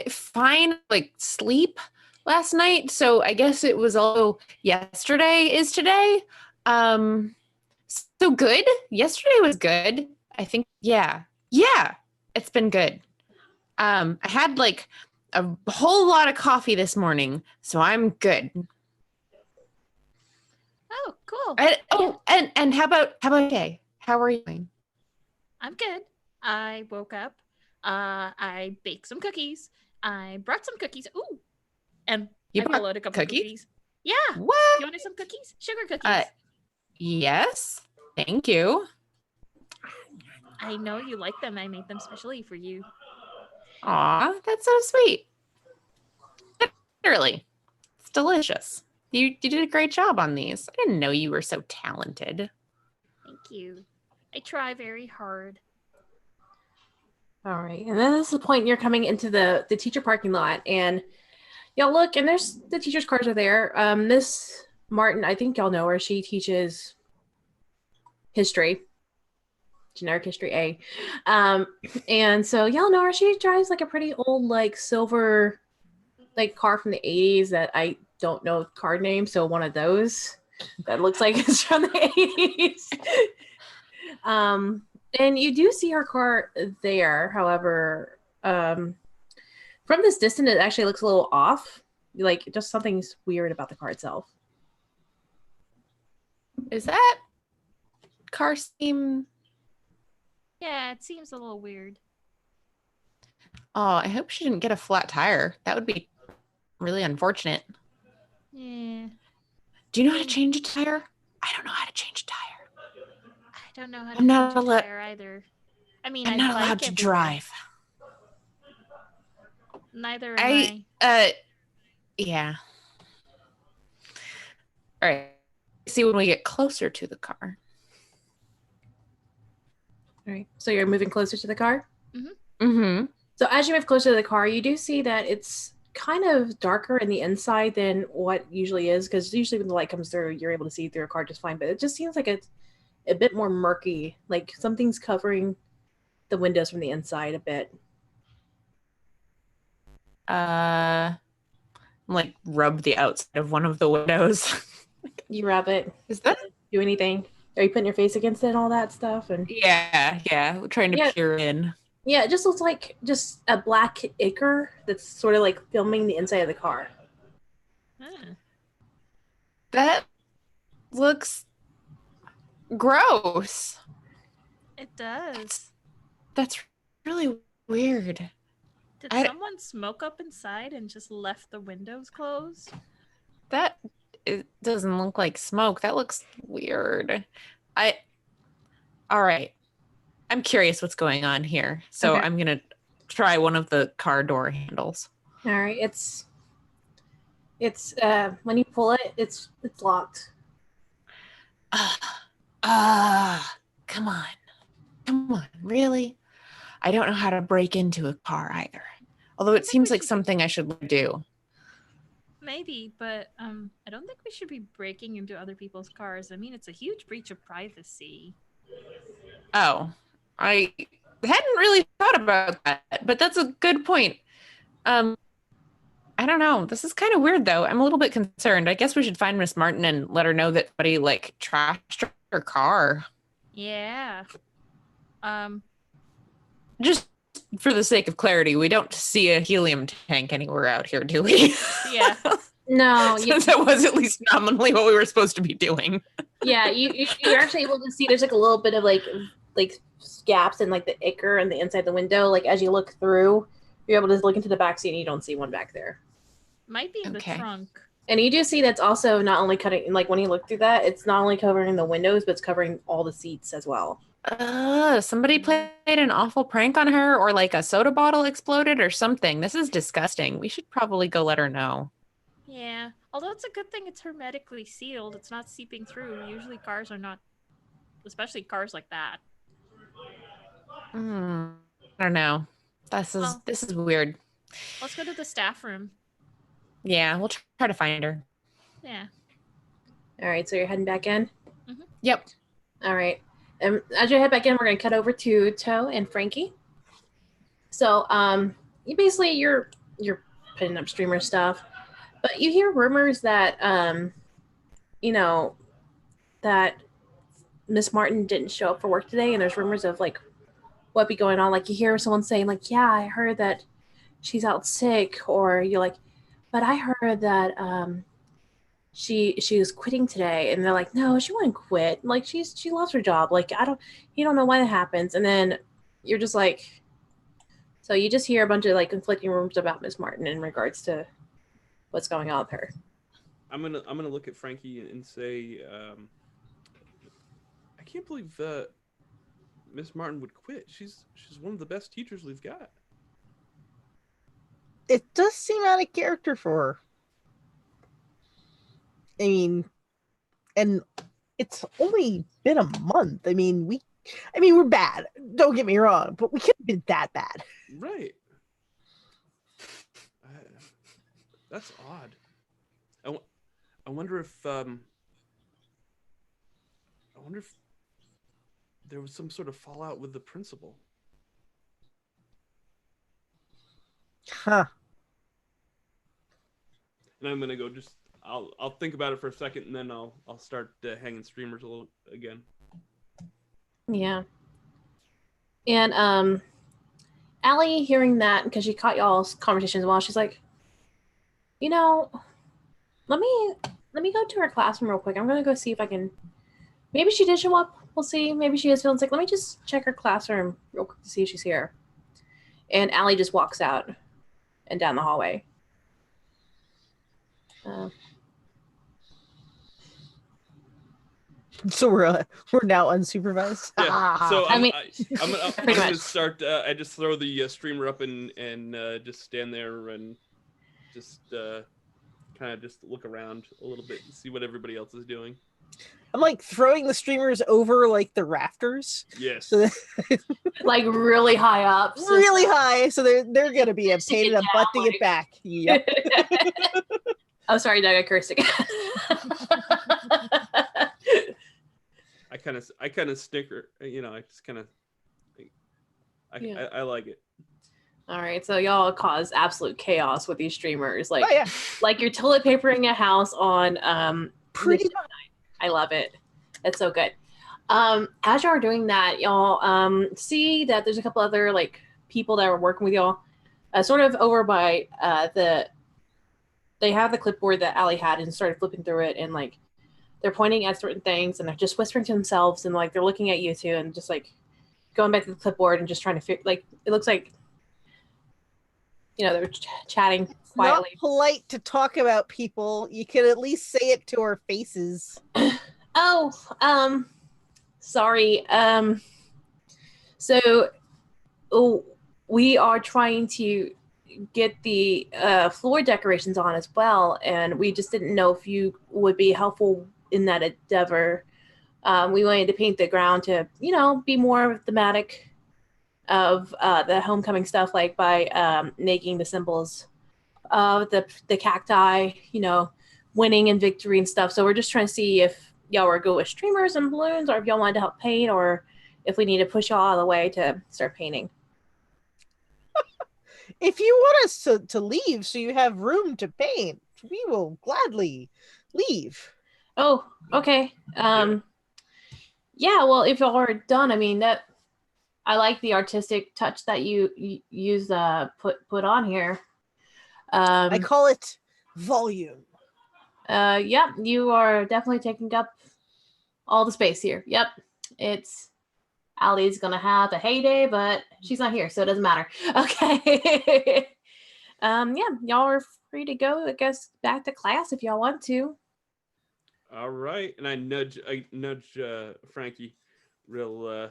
fine. Like sleep last night, so I guess it was all yesterday is today. So good. Yesterday was good. I think. Yeah. It's been good. I had like a whole lot of coffee this morning, so I'm good. Oh, cool. And how about today? How are you doing? I'm good. I woke up. I baked some cookies. I brought some cookies. Ooh, and You I brought followed a couple cookies. Yeah. What? You wanted some cookies? Sugar cookies. Yes. Thank you. I know you like them. I made them specially for you. Aw, that's so sweet. Literally, it's delicious. You did a great job on these. I didn't know you were so talented. Thank you. I try very hard. All right, and then this is the point you're coming into the teacher parking lot, and y'all look, and there's the teachers' cars are there. Miss Martin, I think y'all know her. She teaches history, generic history A, and so y'all know her. She drives like a pretty old, like silver, like car from the 80s that I don't know car name, so one of those that looks like it's from the 80s. And you do see her car there. However, from this distance, it actually looks a little off. like just something's weird about the car itself. Is that car seem? Yeah, it seems a little weird. Oh, I hope she didn't get a flat tire. That would be really unfortunate. Yeah. Do you know how to change a tire? I don't know how to change a tire. I don't know how to I'm not change a allo- tire either. I mean, I'm I not bike allowed to everywhere. drive. Neither am I. Yeah. All right. See when we get closer to the car. All right. So you're moving closer to the car? Mm-hmm. So as you move closer to the car, you do see that it's kind of darker in the inside than what usually is, because usually when the light comes through, you're able to see through a car just fine. But it just seems like it's a bit more murky, like something's covering the windows from the inside a bit. Like rub the outside of one of the windows. You rub it. Is that? Do anything? Are you putting your face against it and all that stuff? And Yeah. We're trying to Yeah. peer in. yeah, it just looks like just a black ichor that's sort of like filming the inside of the car. Huh. That looks gross. It does. That's really weird. Did someone smoke up inside and just left the windows closed? It doesn't look like smoke. That looks weird. All right. I'm curious what's going on here. So Okay. I'm going to try one of the car door handles. All right, it's when you pull it, it's locked. Come on. Really? I don't know how to break into a car either. Although it seems like something I should do. Maybe, but I don't think we should be breaking into other people's cars. I mean, it's a huge breach of privacy. Oh, I hadn't really thought about that, but that's a good point. I don't know. This is kind of weird, though. I'm a little bit concerned. I guess we should find Miss Martin and let her know that somebody like trashed her car. Yeah. Just for the sake of clarity, we don't see a helium tank anywhere out here, do we? Yeah. No, Since that was at least nominally what we were supposed to be doing. yeah, you're actually able to see there's like a little bit of like gaps in like the ichor and the inside the window. Like as you look through, you're able to look into the back seat and you don't see one back there. Might be in the trunk. And you do see that's also not only cutting, like when you look through that, it's not only covering the windows, but it's covering all the seats as well. Somebody played an awful prank on her, or like a soda bottle exploded or something. This is disgusting. We should probably go let her know. Yeah. Although it's a good thing it's hermetically sealed. It's not seeping through. Usually cars are not, especially cars like that. I don't know. This is weird. Let's go to the staff room. Yeah, we'll try to find her. Yeah. All right, so you're heading back in? Mm-hmm. Yep. All right. As you head back in, we're going to cut over to Toe and Frankie. So you're putting up streamer stuff, but you hear rumors that that Miss Martin didn't show up for work today, and there's rumors of like what be going on. Like you hear someone saying like, yeah, I heard that she's out sick, or you're like, but I heard that she was quitting today, and they're like, no, she wouldn't quit. Like she loves her job. Like you don't know why that happens. And then you're just like, so you just hear a bunch of like conflicting rumors about Miss Martin in regards to what's going on with her. I'm gonna look at Frankie and say, I can't believe Miss Martin would quit. She's one of the best teachers we've got. It does seem out of character for her. I mean, and it's only been a month. I mean, we're bad. Don't get me wrong, but we couldn't have been that bad. Right. That's odd. I wonder if there was some sort of fallout with the principal. Huh. And I'm gonna go I'll think about it for a second, and then I'll start hanging streamers a little again. Yeah. And Allie, hearing that, because she caught y'all's conversations as well, she's like, You know, let me go to her classroom real quick. I'm gonna go see if I can. Maybe she did show up. We'll see. Maybe she is feeling sick. Let me just check her classroom real quick to see if she's here. And Allie just walks out and down the hallway. So we're now unsupervised. Yeah. So I mean, I'm pretty gonna much. start. I just throw the streamer up and just stand there and just kind of just look around a little bit and see what everybody else is doing. I'm like throwing the streamers over like the rafters. Yes. So like really high up. So really high, so they're gonna be a Just to pain in get the butt to down, get back. Yep. Oh, sorry, Doug. I cursed again. I kind of snicker. You know, I just kind of. I like it. All right, so y'all cause absolute chaos with these streamers. Like, Oh yeah, like you're toilet papering a house on pretty Midnight. I love it. It's so good. As y'all are doing that, y'all see that there's a couple other like people that are working with y'all, sort of over by they have the clipboard that Allie had and started flipping through it, and like they're pointing at certain things and they're just whispering to themselves, and like they're looking at you too and just like going back to the clipboard and just trying to like it looks like they're chatting quietly. Not polite to talk about people. You can at least say it to our faces. Oh, sorry. So we are trying to get the floor decorations on as well, and we just didn't know if you would be helpful in that endeavor. We wanted to paint the ground to, be more thematic of the homecoming stuff, like by making the symbols of the cacti, winning and victory and stuff. So we're just trying to see if y'all were good with streamers and balloons, or if y'all wanted to help paint, or if we need to push y'all out of the way to start painting. If you want us to leave so you have room to paint, we will gladly leave. Oh, okay. Yeah, well, if y'all are done, I mean, that I like the artistic touch that you use put on here. I call it volume. Yep, you are definitely taking up all the space here. Yep, it's Allie's gonna have a heyday, but she's not here, so it doesn't matter. Okay. Yeah, y'all are free to go, I guess, back to class if y'all want to. All right, and I nudge Frankie real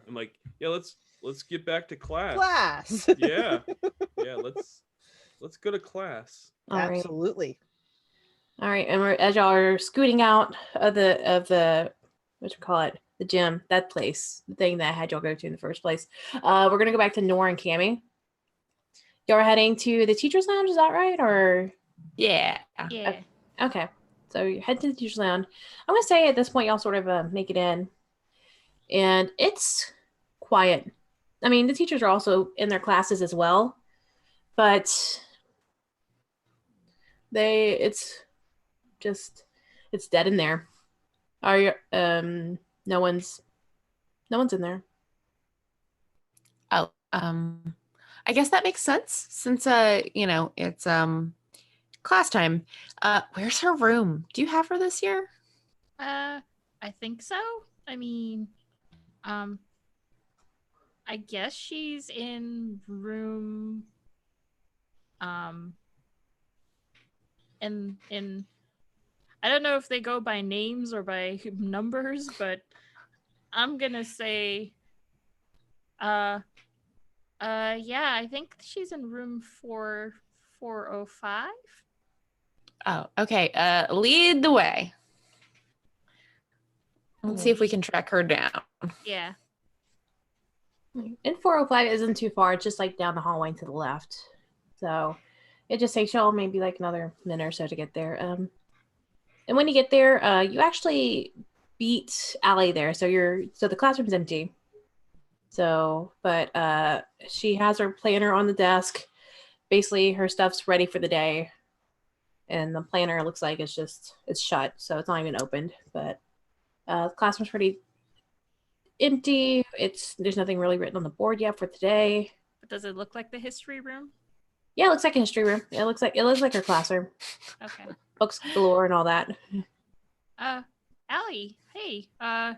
I'm like, yeah, let's get back to class. Yeah. Let's go to class. Absolutely. All right, and as y'all are scooting out of the what you call it, the gym, that place, the thing that I had y'all go to in the first place. We're gonna go back to Nora and Cammy. Y'all are heading to the teacher's lounge, is that right? Or Yeah. okay, so you head to the teacher's lounge. I'm gonna say at this point y'all sort of make it in, and it's quiet. I mean, the teachers are also in their classes as well, but it's dead in there. Are you no one's in there. Oh, I guess that makes sense since it's class time. Where's her room? Do you have her this year? I think so. I mean, I guess she's in room in I don't know if they go by names or by numbers, but I'm gonna say yeah, I think she's in room 405. Oh, okay. Lead the way. Let's see if we can track her down. Yeah. And 405 isn't too far. It's just like down the hallway to the left. So it just takes y'all maybe like another minute or so to get there. And when you get there, you actually beat Allie there. So the classroom's empty. So, but she has her planner on the desk. Basically, her stuff's ready for the day. And the planner looks like it's shut, so it's not even opened. But the classroom's pretty empty. There's nothing really written on the board yet for today. But does it look like the history room? Yeah, it looks like a history room. It looks like her classroom. Okay. Books galore and all that. Allie, hey, I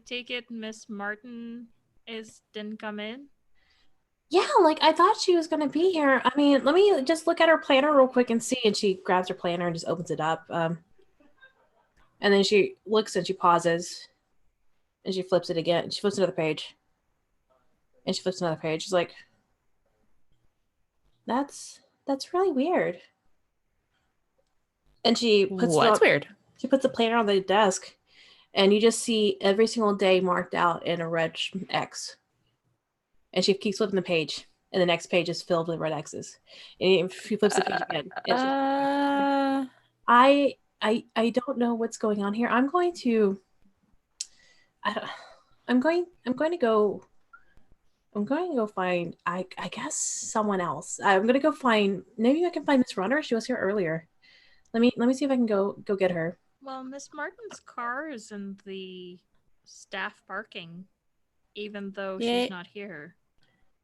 take it Miss Martin didn't come in? Yeah, like I thought she was gonna be here. I mean, let me just look at her planner real quick and see. And she grabs her planner and just opens it up. And then she looks and she pauses, and she flips it again. She flips another page, and she flips another page. She's like, "That's really weird." And she puts What's weird? She puts the planner on the desk, and you just see every single day marked out in a red X. And she keeps flipping the page, and the next page is filled with red X's. And she flips the page again. I don't know what's going on here. I'm going to go find I guess someone else. I'm gonna go find, maybe I can find Miss Runner. She was here earlier. Let me see if I can go get her. Well, Miss Martin's car is in the staff parking, even though she's not here.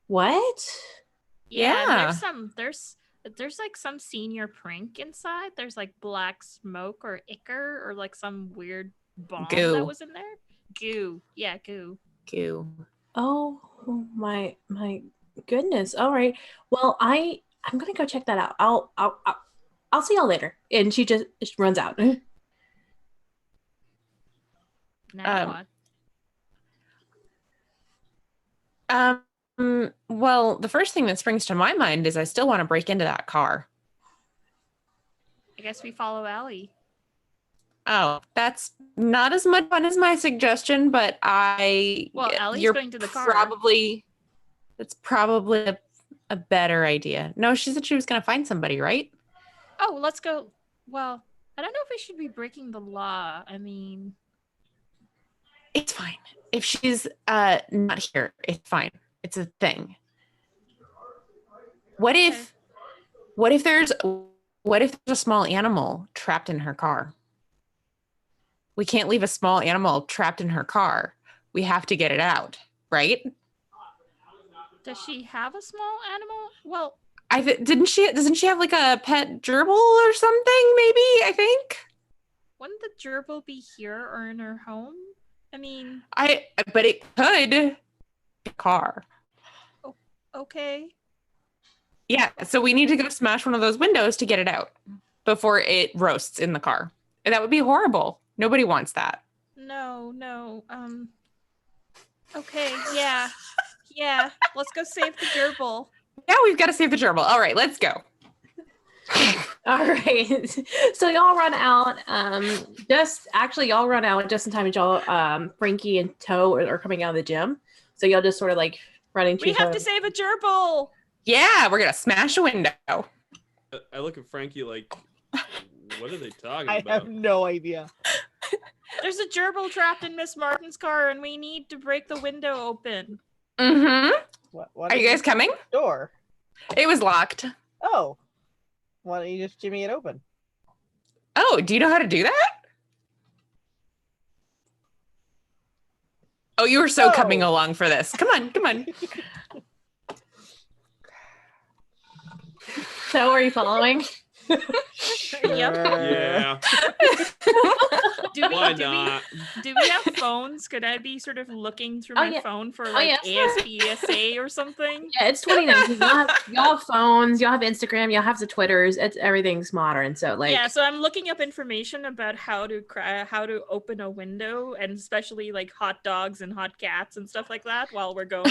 What? Yeah. There's like some senior prank inside. There's like black smoke or ichor or like some weird bomb that was in there. Goo. Yeah, goo. Goo. Oh my goodness. All right. Well, I'm gonna go check that out. I'll see y'all later. And she just runs out. Now what? Well, the first thing that springs to my mind is I still want to break into that car. I guess we follow Allie. Oh, that's not as much fun as my suggestion, but Allie's going to the car. That's probably a better idea. No, she said she was going to find somebody, right? Oh, let's go. Well, I don't know if we should be breaking the law. I mean, it's fine. If she's not here, it's fine. It's a thing. What if there's a small animal trapped in her car? We can't leave a small animal trapped in her car. We have to get it out, right? Does she have a small animal? Well, doesn't she have like a pet gerbil or something? Maybe, I think. Wouldn't the gerbil be here or in her home? I mean, but it could be a car. Oh, okay. Yeah, so we need to go smash one of those windows to get it out before it roasts in the car. And that would be horrible. Nobody wants that. No. Okay, yeah. Yeah, let's go save the gerbil. Yeah, we've got to save the gerbil. All right, let's go. All right. So y'all run out. Y'all run out just in time as y'all, Frankie and Toe are coming out of the gym. So y'all just sort of like running to. We have to save a gerbil. Yeah, we're gonna smash a window. I look at Frankie like, what are they talking I about? have no idea. There's a gerbil trapped in Miss Martin's car, and we need to break the window open. Mm-hmm. What Are you guys coming? Door. It was locked. Oh. Why don't you just jimmy it open? Oh, do you know how to do that? Oh, you were so coming along for this. Come on. So are you following? Yep. Yeah. Why not? Do we have phones? Could I be sort of looking through my phone for like ASPSA or something? Yeah, it's 2019. Y'all have phones, y'all have Instagram, y'all have the Twitters. Everything's modern. So like, yeah. So I'm looking up information about how to open a window, and especially like hot dogs and hot cats and stuff like that while we're going.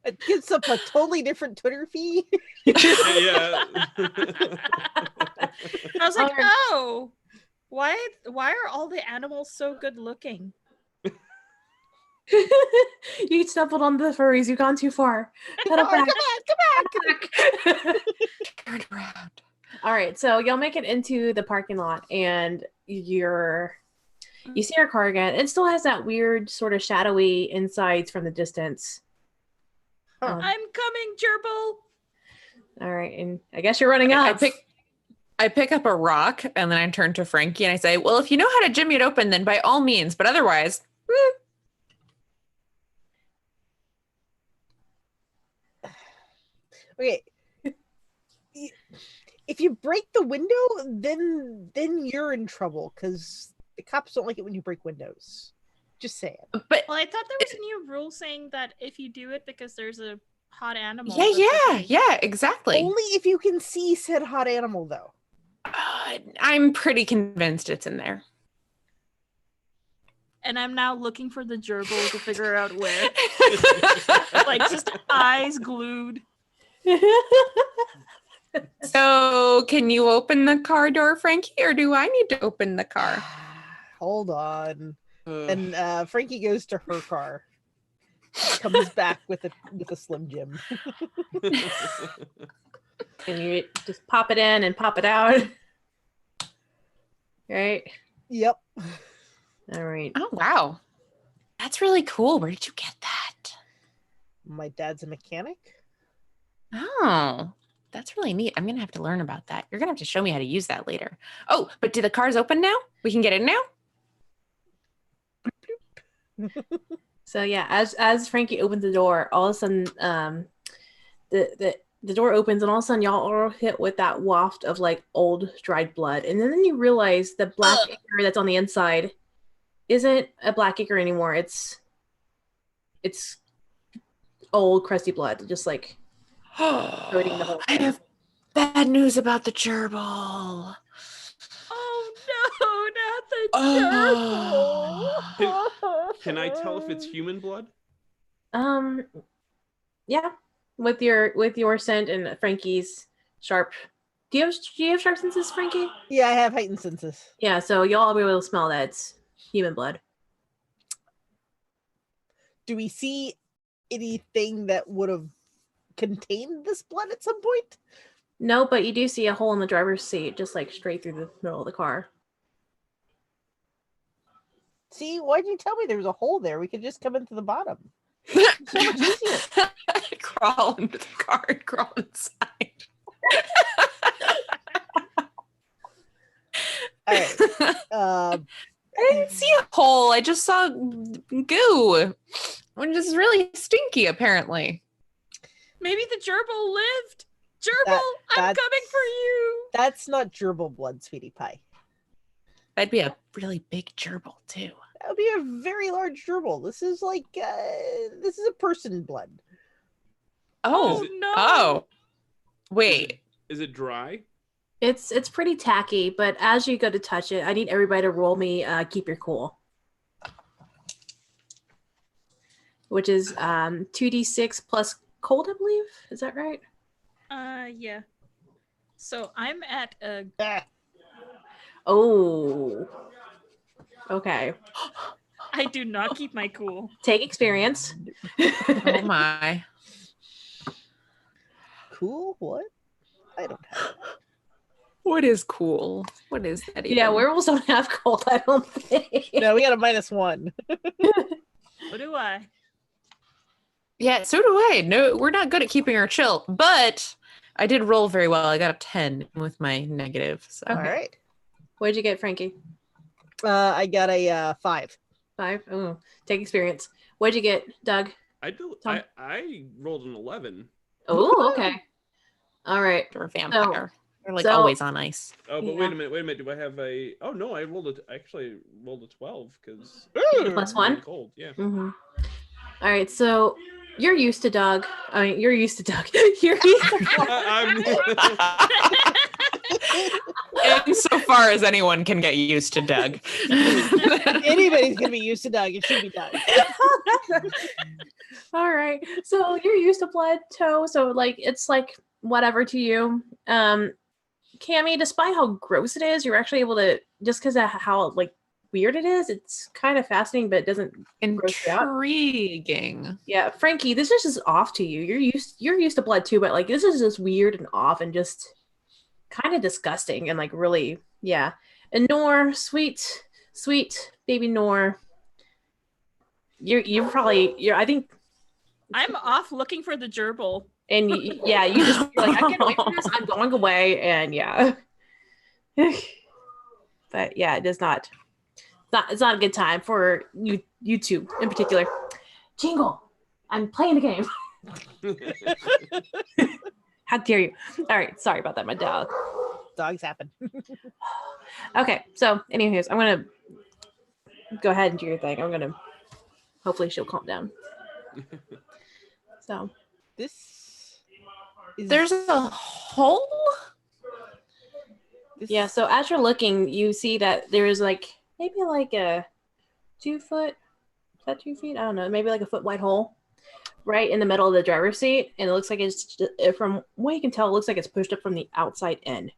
It gives up a totally different Twitter feed. Yeah. I was like, oh, why are all the animals so good looking? You stumbled on the furries. You've gone too far. Come back. Turn around. All right, so y'all make it into the parking lot, and you see her car again. It still has that weird sort of shadowy insides from the distance. I'm coming, gerbil. All right, and I guess you're running up. I pick up a rock, and then I turn to Frankie and I say, well, if you know how to jimmy it open, then by all means, but otherwise, Okay. If you break the window, then you're in trouble because the cops don't like it when you break windows. Just saying. But Well, I thought there was a new rule saying that if you do it because there's a hot animal. yeah, exactly. Only if you can see said hot animal, though. I'm pretty convinced it's in there. And I'm now looking for the gerbil to figure out where. Like, just eyes glued. So, can you open the car door, Frankie, or do I need to open the car? Hold on. And Frankie goes to her car. Comes back with a Slim Jim. And you just pop it in and pop it out. Right? Yep. All right. Oh, wow. That's really cool. Where did you get that? My dad's a mechanic. Oh, that's really neat. I'm going to have to learn about that. You're going to have to show me how to use that later. Oh, but do the cars open now? We can get in now? So yeah, as Frankie opens the door, all of a sudden, the door opens, and all of a sudden, y'all are hit with that waft of like old dried blood, and then you realize the black ichor that's on the inside isn't a black ichor anymore. It's old crusty blood, just like coating the whole I thing. have bad news about the gerbil. Oh no, not the gerbil. Can I tell if it's human blood? Yeah, with your scent and Frankie's sharp. Do you have sharp senses, Frankie? Yeah, I have heightened senses. Yeah, so y'all will be able to smell that it's human blood. Do we see anything that would have contained this blood at some point? No, but you do see a hole in the driver's seat, just like straight through the middle of the car. See, why'd you tell me there was a hole there? We could just come into the bottom. So much easier. Crawl into the car and crawl inside. All right. I didn't see a hole. I just saw goo, which is really stinky, apparently. Maybe the gerbil lived. Gerbil, I'm coming for you. That's not gerbil blood, sweetie pie. That'd be a really big gerbil, too. That would be a very large gerbil. This is like, this is a person blood. Oh, no. Oh, wait. Is it dry? It's pretty tacky, but as you go to touch it, I need everybody to roll me keep your cool, which is 2d6 plus cold, I believe. Is that right? Yeah. So I'm at a. Oh. Okay. I do not keep my cool. Take experience. Oh my. Cool? What? I don't have it. What is cool? What is that even? Yeah, werewolves don't have cold, I don't think. No, we got a -1. What do I? Yeah, so do I. No, we're not good at keeping our chill, but I did roll very well. I got a 10 with my negative. So. All right. What'd you get, Frankie? I got a 5. 5? Oh, take experience. What'd you get, Doug? Tom? I rolled an 11. Oh, okay. All right. You're a vampire. You're like so- always on ice. Oh, but Yeah. wait a minute. Do I have a? Oh no, I actually rolled a 12 because +1? cold. Yeah. Mm-hmm. All right, so you're used to Doug. I mean, you're used to Doug. You're used to Insofar as anyone can get used to Doug. Anybody's gonna be used to Doug. It should be Doug. All right, so you're used to blood, Toe. So like, it's like whatever to you. Cammy, despite how gross it is, you're actually able to, just because of how like weird it is, it's kind of fascinating, but it doesn't gross you out. Intriguing. Yeah, Frankie, this is just off to you. You're used to blood too, but like this is just weird and off and just kind of disgusting and like really, yeah. And Nor, sweet baby Nor, I think I'm off looking for the gerbil. and you're like, I can't wait for this. I'm going away, and yeah. But yeah, it's not a good time for you two in particular. Jingle, I'm playing the game. How dare you? All right, sorry about that, my dog. Dogs happen. Okay, so anyways, I'm gonna go ahead and do your thing. I'm gonna hopefully she'll calm down. So This is There's a hole? yeah, so as you're looking, you see that there is like maybe like a 2 foot. Is that 2 feet? I don't know. Maybe like a foot wide hole right in the middle of the driver's seat, and it looks like it's from what you can tell, it looks like it's pushed up from the outside in.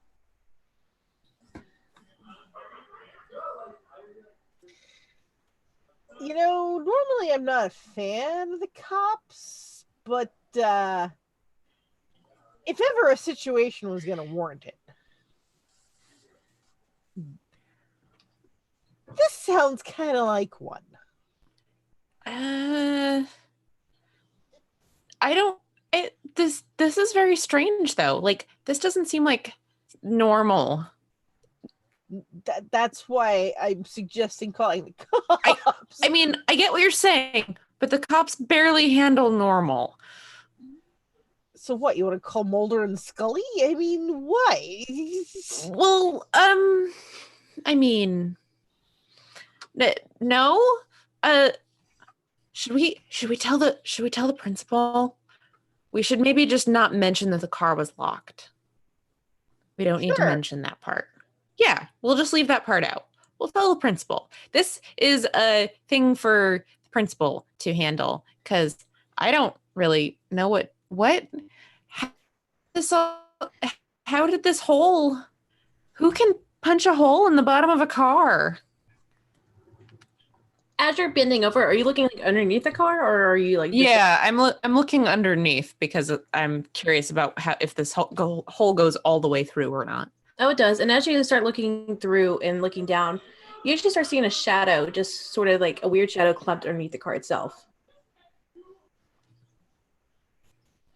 You know, normally I'm not a fan of the cops, but if ever a situation was going to warrant it, this sounds kind of like one. I don't. This is very strange though. Like this doesn't seem like normal. That's why I'm suggesting calling the cops. I mean, I get what you're saying, but the cops barely handle normal. So what, you want to call Mulder and Scully? I mean, why? Well, I mean, no. Should we tell the principal? We should maybe just not mention that the car was locked. We don't need to mention that part. Yeah, we'll just leave that part out. We'll tell the principal. This is a thing for the principal to handle because I don't really know how did this hole? Who can punch a hole in the bottom of a car? As you're bending over, are you looking like underneath the car, or are you like? Yeah, I'm looking underneath because I'm curious about if this hole goes all the way through or not. Oh, it does. And as you start looking through and looking down, you actually start seeing a shadow, just sort of like a weird shadow clumped underneath the car itself.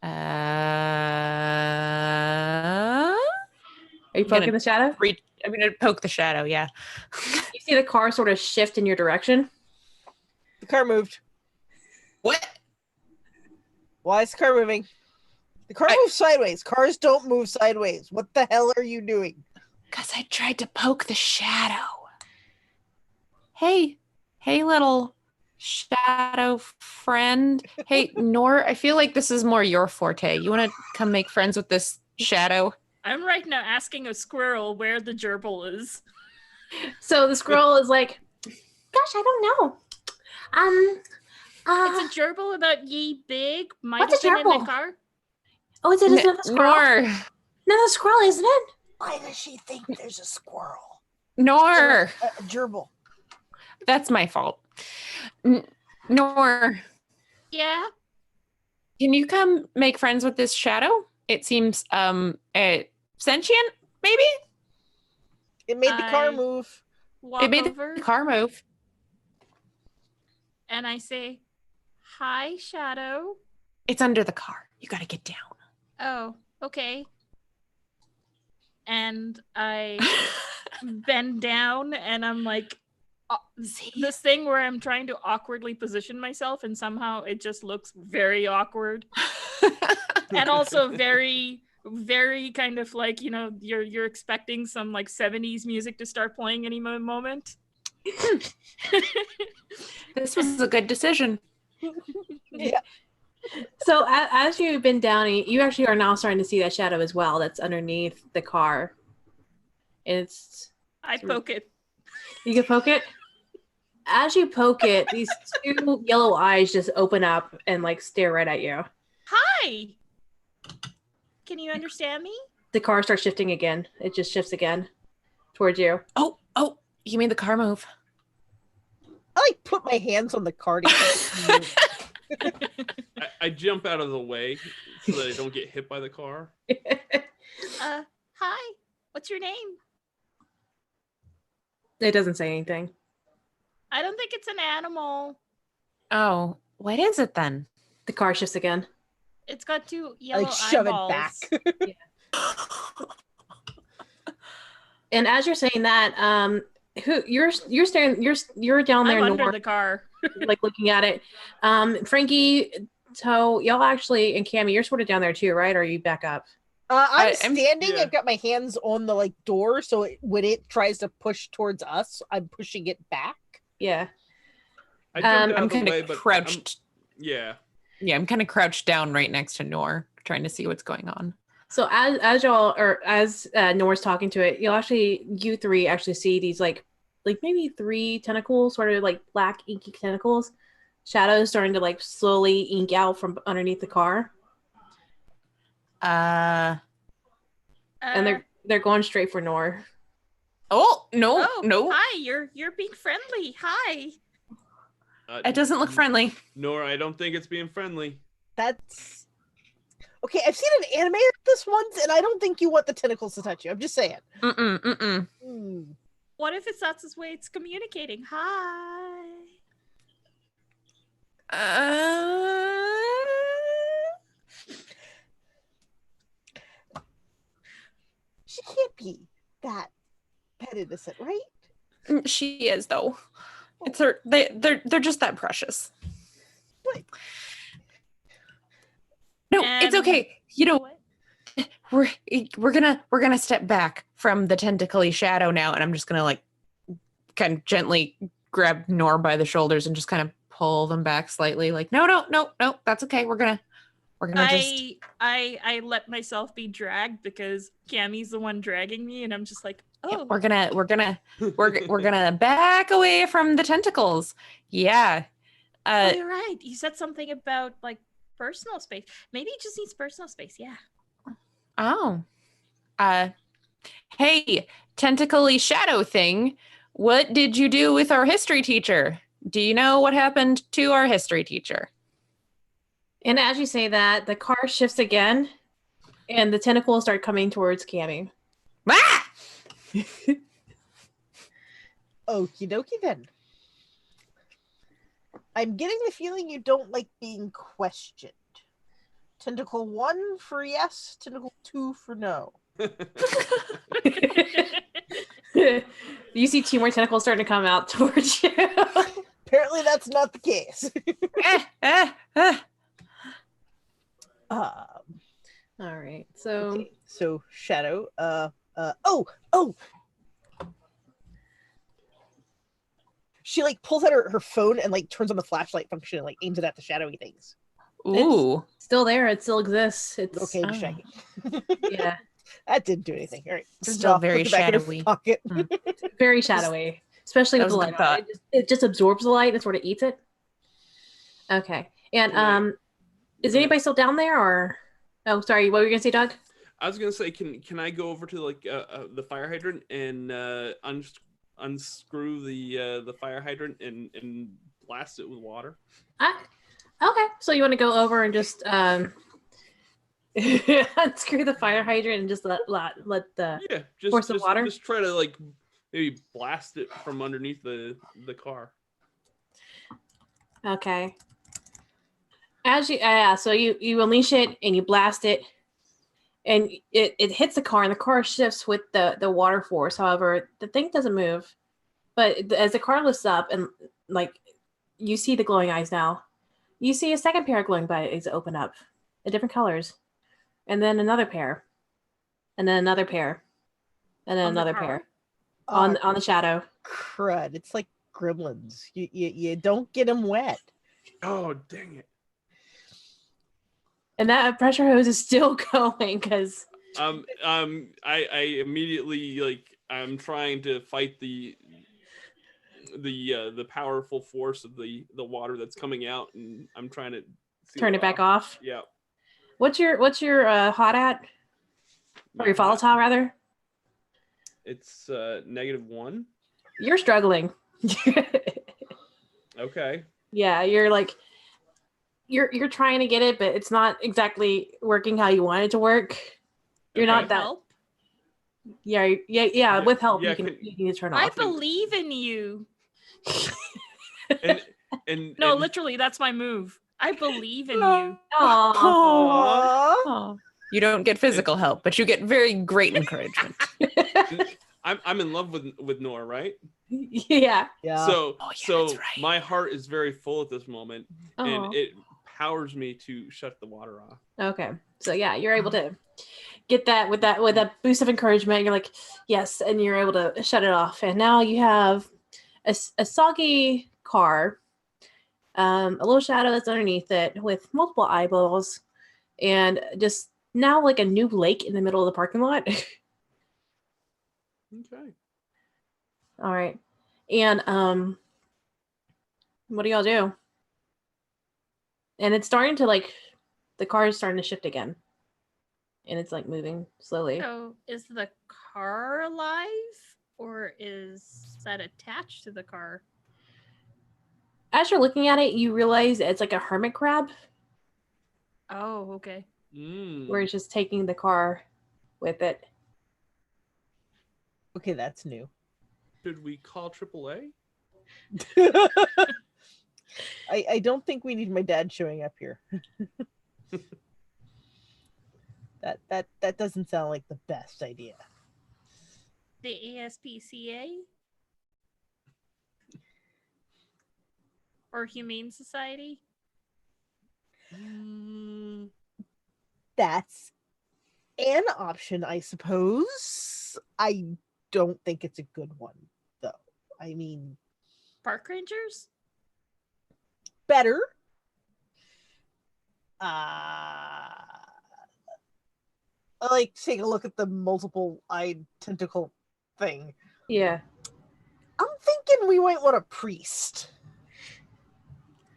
Are you poking the shadow? I'm gonna poke the shadow. Yeah. You see the car sort of shift in your direction. The car moved. What? Why is the car moving? The car moves sideways. Cars don't move sideways. What the hell are you doing? Because I tried to poke the shadow. Hey, little shadow friend. Hey, Nor, I feel like this is more your forte. You want to come make friends with this shadow? I'm right now asking a squirrel where the gerbil is. So the squirrel is like, gosh, I don't know. It's a gerbil about ye big. Might What's have a been in gerbil? the car. Oh, is it another squirrel? Nor. Another squirrel, isn't it? Why does she think there's a squirrel? Nor. A gerbil. That's my fault. Nor. Yeah. Can you come make friends with this shadow? It seems sentient, maybe? It made the car move. Walk It made over the car move. and I say, "Hi, Shadow." It's under the car. You gotta get down. Oh, okay. And I bend down and I'm like, this thing where I'm trying to awkwardly position myself and somehow it just looks very awkward. And also very, very kind of like, you know, you're expecting some like 70s music to start playing any moment. This was a good decision. Yeah. So as you've been down, you actually are now starting to see that shadow as well that's underneath the car. I poke it. You can poke it? As you poke it, these two yellow eyes just open up and like stare right at you. Hi! Can you understand me? The car starts shifting again. It just shifts again towards you. Oh, you made the car move. I like put my hands on the car to I jump out of the way so that I don't get hit by the car. Hi. What's your name? It doesn't say anything. I don't think it's an animal. Oh, what is it then? The car shifts again. It's got two yellow shove eyeballs. it back. And as you're saying that, you're staring, you're down there I'm in under the the car. like looking at it. Frankie, so y'all actually, and Cammy, you're sort of down there too, right? Or are you back up? I'm I'm- standing. yeah. I've got my hands on the door, so when it tries to push towards us, I'm pushing it back. Yeah. I jumped out I'm of the kind way, of but crouched. yeah. Yeah, I'm kind of crouched down right next to Nor, trying to see what's going on. So as y'all, or as Nora's talking to it, you three actually see these like maybe 3 tentacles, sort of like black inky tentacles, shadows starting to like slowly ink out from underneath the car, and they're going straight for Nor. Oh no, Oh, no! hi, you're being friendly. Hi. It doesn't look friendly. Nor, I don't think it's being friendly. That's okay. I've seen an anime like this once, and I don't think you want the tentacles to touch you. I'm just saying. Mm-mm. What if it's that's his way it's communicating? Hi. She can't be that innocent, right? She is though. It's her. They're just that precious. What? No, it's okay. You know what? We're gonna step back from the tentacly shadow now, and I'm just gonna like kind of gently grab Nor by the shoulders and just kind of pull them back slightly. Like, no, that's okay. We're gonna just. I let myself be dragged because Cammie's the one dragging me, and I'm just like, Yeah, oh. we're gonna back away from the tentacles. Yeah. Oh, you're right. You said something about like personal space. Maybe he just needs personal space. Yeah. Oh. Hey, tentacly shadow thing. What did you do with our history teacher? Do you know what happened to our history teacher? And as you say that, the car shifts again, and the tentacles start coming towards Cammie. Ah! Okie dokie then. I'm getting the feeling you don't like being questioned. Tentacle 1 for yes, tentacle 2 for no. You see 2 more tentacles starting to come out towards you. Apparently that's not the case. All right. So Okay, so Shadow, she like pulls out her phone and like turns on the flashlight function and like aims it at the shadowy things. Ooh. still there. It still exists. It's Okay, just checking. yeah, That didn't do anything. All right, turns it Still off, very puts it back in her shadowy. pocket. very shadowy, especially That with the was a light. good on. thought. It just absorbs the light and sort of eats it. Okay. And Yeah. is anybody still down there or? Oh, sorry. What were you gonna say, Doug? I was gonna say, can I go over to like the fire hydrant and unscrew the fire hydrant and blast it with water? Okay. So you want to go over and just unscrew the fire hydrant and just let the Yeah, force of water? Just try to like maybe blast it from underneath the car. Okay. As you so you unleash it and you blast it, and it hits the car, and the car shifts with the water force. However, the thing doesn't move, but as the car lifts up and like you see the glowing eyes now, you see a second pair of glowing eyes open up, in different colors, and then another pair, and then another pair, and then On the another car? pair on the shadow. Crud! It's like gremlins. You don't get them wet. Oh, dang it! And that pressure hose is still going because I immediately like I'm trying to fight the powerful force of the water that's coming out, and I'm trying to seal turn it back off. Yeah. What's your hot at? Or your volatile rather? It's -1. You're struggling. Okay. Yeah, you're like you're trying to get it, but it's not exactly working how you want it to work. You're not that. Help. Yeah. With help, yeah, you can turn I off. believe in you. And No, and- literally, that's my move. I believe in No. you. Aw. Aww. Oh. You don't get physical help, but you get very great encouragement. I'm in love with Nora, right? Yeah. Yeah. So Oh, yeah, so that's right. my heart is very full at this moment, Aw. and it powers me to shut the water off. Okay. So yeah, you're able to get that with that boost of encouragement. You're like, yes, and you're able to shut it off. And now you have a soggy car, a little shadow that's underneath it with multiple eyeballs, and just now like a new lake in the middle of the parking lot. Okay. All right. And what do y'all do? And it's starting to like the car is starting to shift again. And it's like moving slowly. So is the car alive or is that attached to the car? As you're looking at it, you realize it's like a hermit crab Oh, okay. where it's just taking the car with it. Okay, that's new. Should we call AAA? I don't think we need my dad showing up here. That doesn't sound like the best idea. The ASPCA? Or Humane Society? That's an option, I suppose. I don't think it's a good one, though. I mean, Park Rangers? better. I like take a look at the multiple-eyed tentacle thing. Yeah. I'm thinking we might want a priest.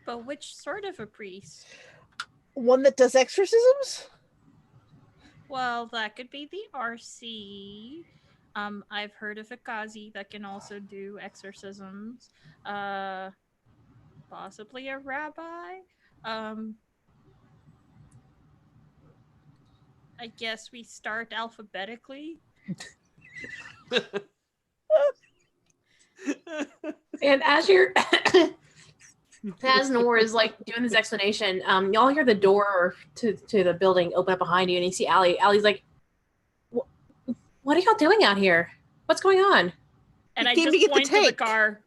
But which sort of a priest? One that does exorcisms? Well, that could be the RC. I've heard of a Kazi that can also do exorcisms. Possibly a rabbi. I guess we start alphabetically. And as you're as Nor is like doing this explanation, y'all hear the door to the building open up behind you, and you see Allie. Allie's like, "What are y'all doing out here? What's going on?" And I came to just get the point to the tank. car.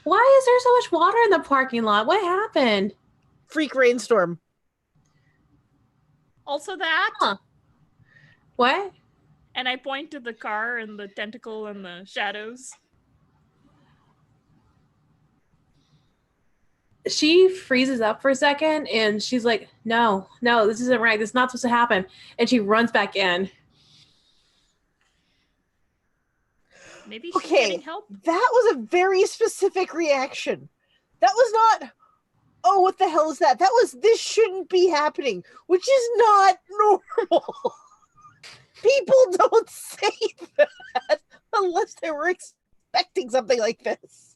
Why is there so much water in the parking lot? What happened? Freak rainstorm. Also that. Huh. What? And I point to the car and the tentacle and the shadows. She freezes up for a second, and she's like, no, this isn't right. This is not supposed to happen. And she runs back in. Maybe she's Okay, getting help. that was a very specific reaction. That was not, oh, what the hell is that? That was, this shouldn't be happening, which is not normal. People don't say that unless they were expecting something like this.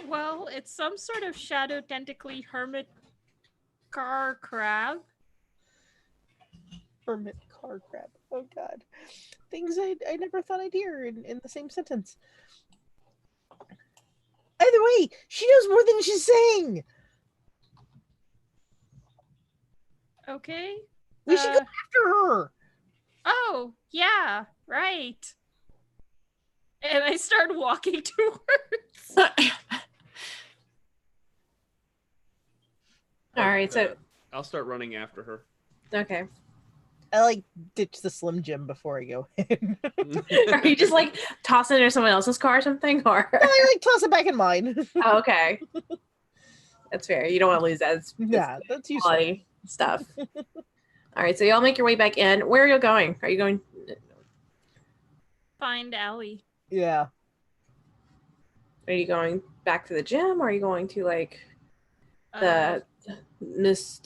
Well, it's some sort of shadow tentacly hermit car crab. Hermit car crab. Oh god. Things I never thought I'd hear in the same sentence. Either way, she knows more than she's saying. Okay. We should go after her. Oh, yeah, right. And I start walking towards. All right, so I'll start running after her. okay. I like ditch the Slim Jim before I go in. Are you just like tossing it in someone else's car or something? Or No, I like toss it back in mine. oh, okay, that's fair. You don't want to lose that. It's Yeah, that's useful. quality stuff. All right, so y'all make your way back in. Where are you going? Are you going? Find Allie. Yeah. Are you going back to the gym? Or are you going to like the Miss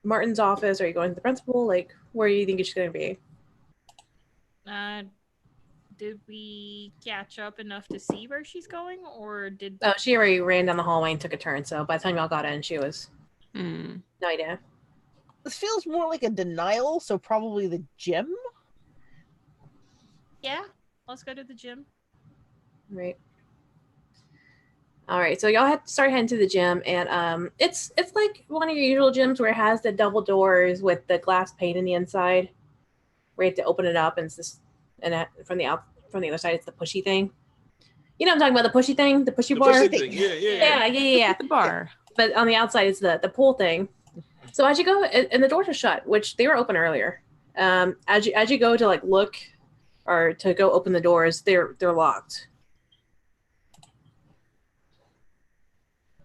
Martin's office? Are you going to the principal? Like, where do you think it's going to be? Did we catch up enough to see where she's going, or did? Oh, she already ran down the hallway and took a turn. So by the time y'all got in, she was Hmm. no idea. This feels more like a denial, so probably the gym? Yeah, let's go to the gym. Right. All right, so y'all had to start heading to the gym, and it's like one of your usual gyms where it has the double doors with the glass pane in the inside, where you have to open it up, and it's just from the other side, it's the pushy thing. You know what I'm talking about, the pushy thing, the pushy bar. Thing. Yeah. Yeah. The bar. But on the outside, it's the pull thing. So as you go, and the doors are shut, which they were open earlier. As you go to like look or to go open the doors, they're locked.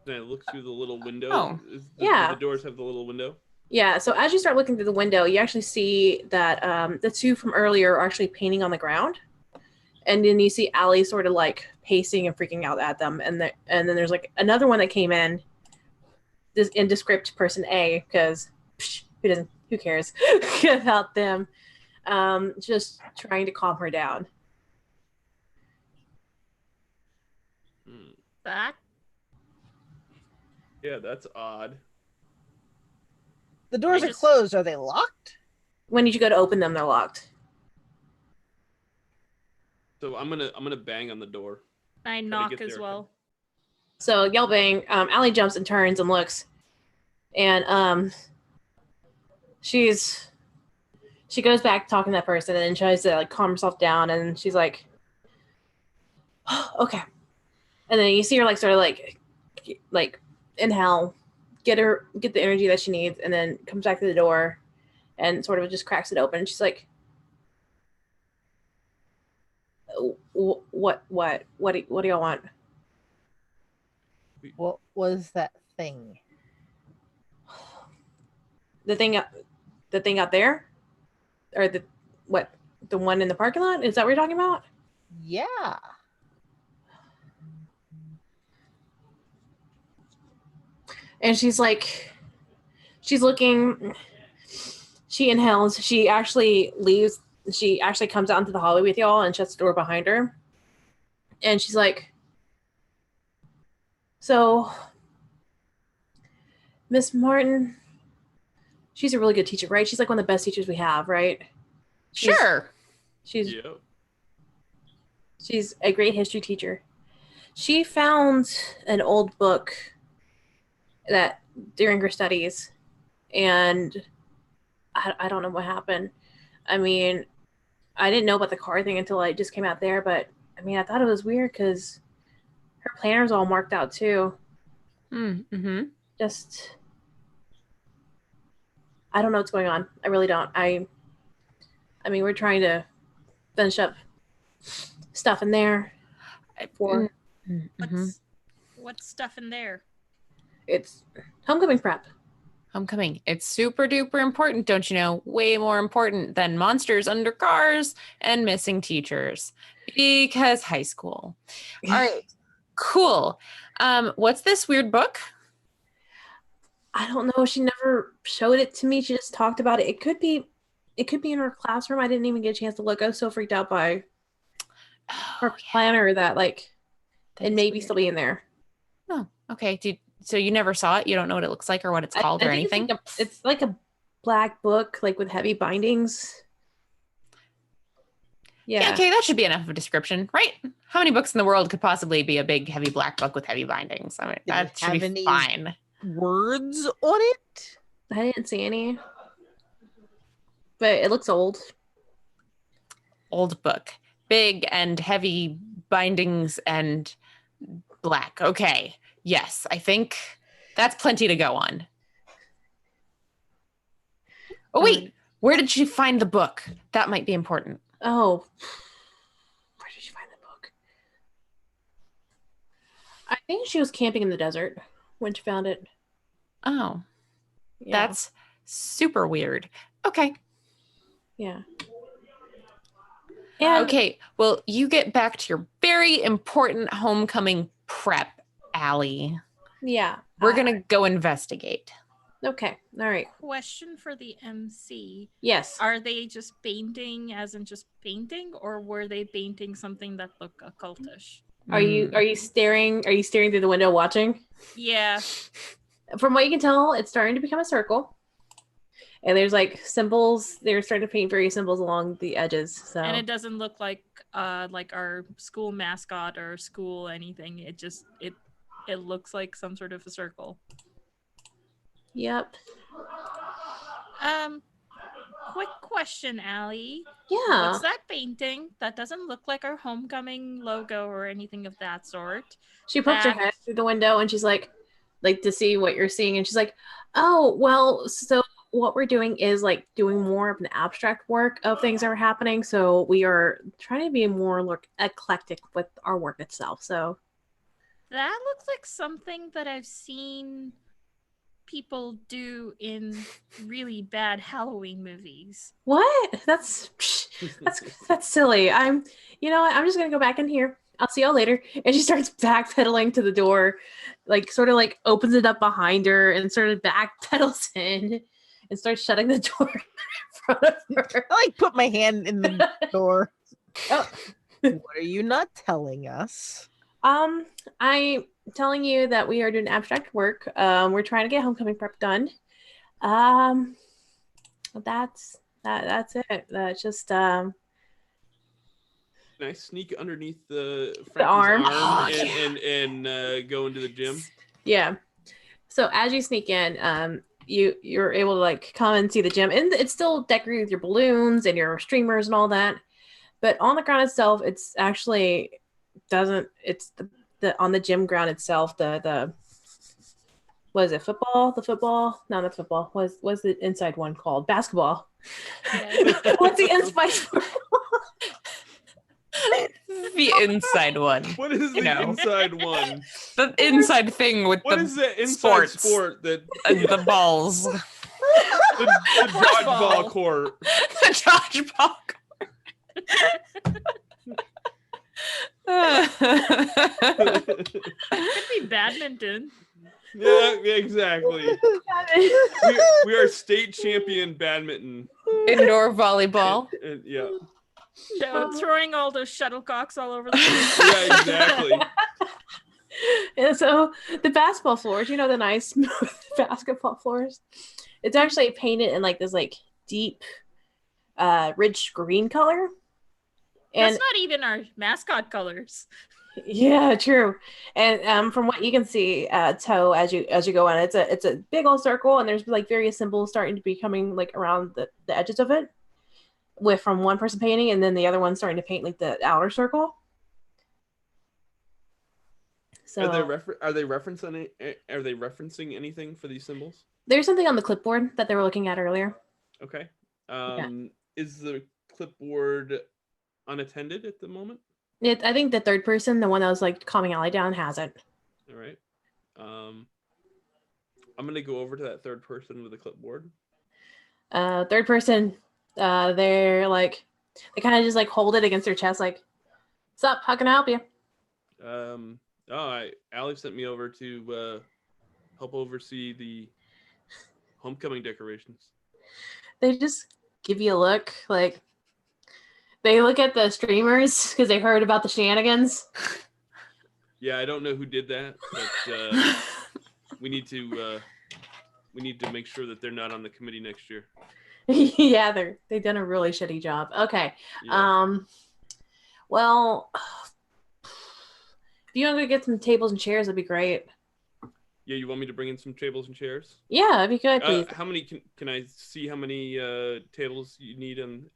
Can I look through the little window? Oh. Yeah. Do the doors have the little window? Yeah. So as you start looking through the window, you actually see that the two from earlier are actually painting on the ground, and then you see Allie sort of like pacing and freaking out at them, and then there's like another one that came in. This indescript person A, because who cares about them? Just trying to calm her down. That Yeah, that's odd. The doors are closed. Are they locked? When did you go to open them? They're locked. So I'm gonna bang on the door. I knock as well. So yell bang. Allie jumps and turns and looks, and she goes back talking to that person and tries to like calm herself down, and she's like, oh, okay. And then you see her like sort of like inhale, get the energy that she needs, and then comes back to the door and sort of just cracks it open. And she's like, what do y'all want? What was that thing? The thing out there? Or the one in the parking lot? Is that what you're talking about? Yeah. And she's looking, she inhales, she actually leaves, she actually comes out into the hallway with y'all and shuts the door behind her. And she's like, so, Miss Martin, she's a really good teacher, right? She's like one of the best teachers we have, right? Sure. She's a great history teacher. She found an old book that during her studies, and I don't know what happened. I mean, I didn't know about the car thing until I just came out there, but I mean, I thought it was weird because her planner's all marked out too. Mm-hmm. Just, I don't know what's going on. I really don't. I mean, we're trying to finish up stuff in there. What's stuff in there? It's homecoming prep. Homecoming. It's super duper important, don't you know? Way more important than monsters under cars and missing teachers. Because high school. All right. Cool. What's this weird book? I don't know. She never showed it to me. She just talked about it. It could be in her classroom. I didn't even get a chance to look. I was so freaked out by her planner that it may be still be in there. Oh, okay. So you never saw it? You don't know what it looks like or what it's called or anything? It's like a black book, like with heavy bindings. Yeah. Okay, that should be enough of a description, right? How many books in the world could possibly be a big, heavy black book with heavy bindings? I mean, that should be fine. Words on it? I didn't see any. But it looks old. Old book. Big and heavy bindings and black. Okay. Yes, I think that's plenty to go on. Oh, wait. Where did she find the book? That might be important. Oh. Where did she find the book? I think she was camping in the desert when she found it. Oh. Yeah. That's super weird. Okay. Yeah. And okay, well, you get back to your very important homecoming prep, Allie. Yeah. We're going to go investigate. Okay. All right. Question for the MC. Yes. Are they just painting as in just painting, or were they painting something that looked occultish? Are you staring through the window watching? Yeah. From what you can tell, it's starting to become a circle. And there's like symbols. They're starting to paint various symbols along the edges. So And it doesn't look like our school mascot or school anything. It looks like some sort of a circle. Yep. Quick question, Allie. Yeah. What's that painting? That doesn't look like our homecoming logo or anything of that sort. She pokes her head through the window and she's like, like to see what you're seeing, and she's like, oh well, so what we're doing is like doing more of an abstract work of things that are happening, so we are trying to be more eclectic with our work itself. So That looks like something that I've seen people do in really bad Halloween movies. what? That's silly. I'm just gonna go back in here. I'll see y'all later. And she starts backpedaling to the door, like sort of like opens it up behind her and sort of backpedals in and starts shutting the door in front of her. I like put my hand in the door. Oh. What are you not telling us? I'm telling you that we are doing abstract work. We're trying to get homecoming prep done. That's it. That's just Can I sneak underneath the arm? Frankie's Oh, yeah. and go into the gym? Yeah. So as you sneak in, you're able to like come and see the gym, and it's still decorated with your balloons and your streamers and all that. But on the ground itself, it's actually doesn't. It's the on the gym ground itself. The what is it? Football? The football? No, not football. What's the inside one called? Basketball. Yeah. What's the inside one? The inside one. What is the know. inside one? The inside thing with What the is the inside sports. sport that and the balls. the dodgeball court? The dodgeball Could be badminton. Yeah, exactly. We are state champion badminton. Indoor volleyball. And, yeah. Throwing all those shuttlecocks all over the place. Yeah, exactly. And so the basketball floors, the nice smooth basketball floors, it's actually painted in like this like deep rich green color. And That's not even our mascot colors. yeah, true. And from what you can see, Toe, as you go in, it's a big old circle, and there's like various symbols starting to be coming like around the edges of it, from one person painting, and then the other one starting to paint like the outer circle. So Are they referencing anything for these symbols? There's something on the clipboard that they were looking at earlier. Okay. Is the clipboard unattended at the moment? I think the third person, the one that was like calming Allie down, has it. All right. I'm gonna go over to that third person with a clipboard. Third person, they're like, they kind of just like hold it against their chest, like, "Sup? How can I help you?" Allie sent me over to help oversee the homecoming decorations. They just give you a look, like they look at the streamers because they heard about the shenanigans. Yeah, I don't know who did that, but we need to make sure that they're not on the committee next year. Yeah, they've done a really shitty job. Okay. Yeah. Well, if you want to go get some tables and chairs, that'd be great. Yeah, you want me to bring in some tables and chairs? Yeah, that'd be good, please. How many can I see how many tables you need? And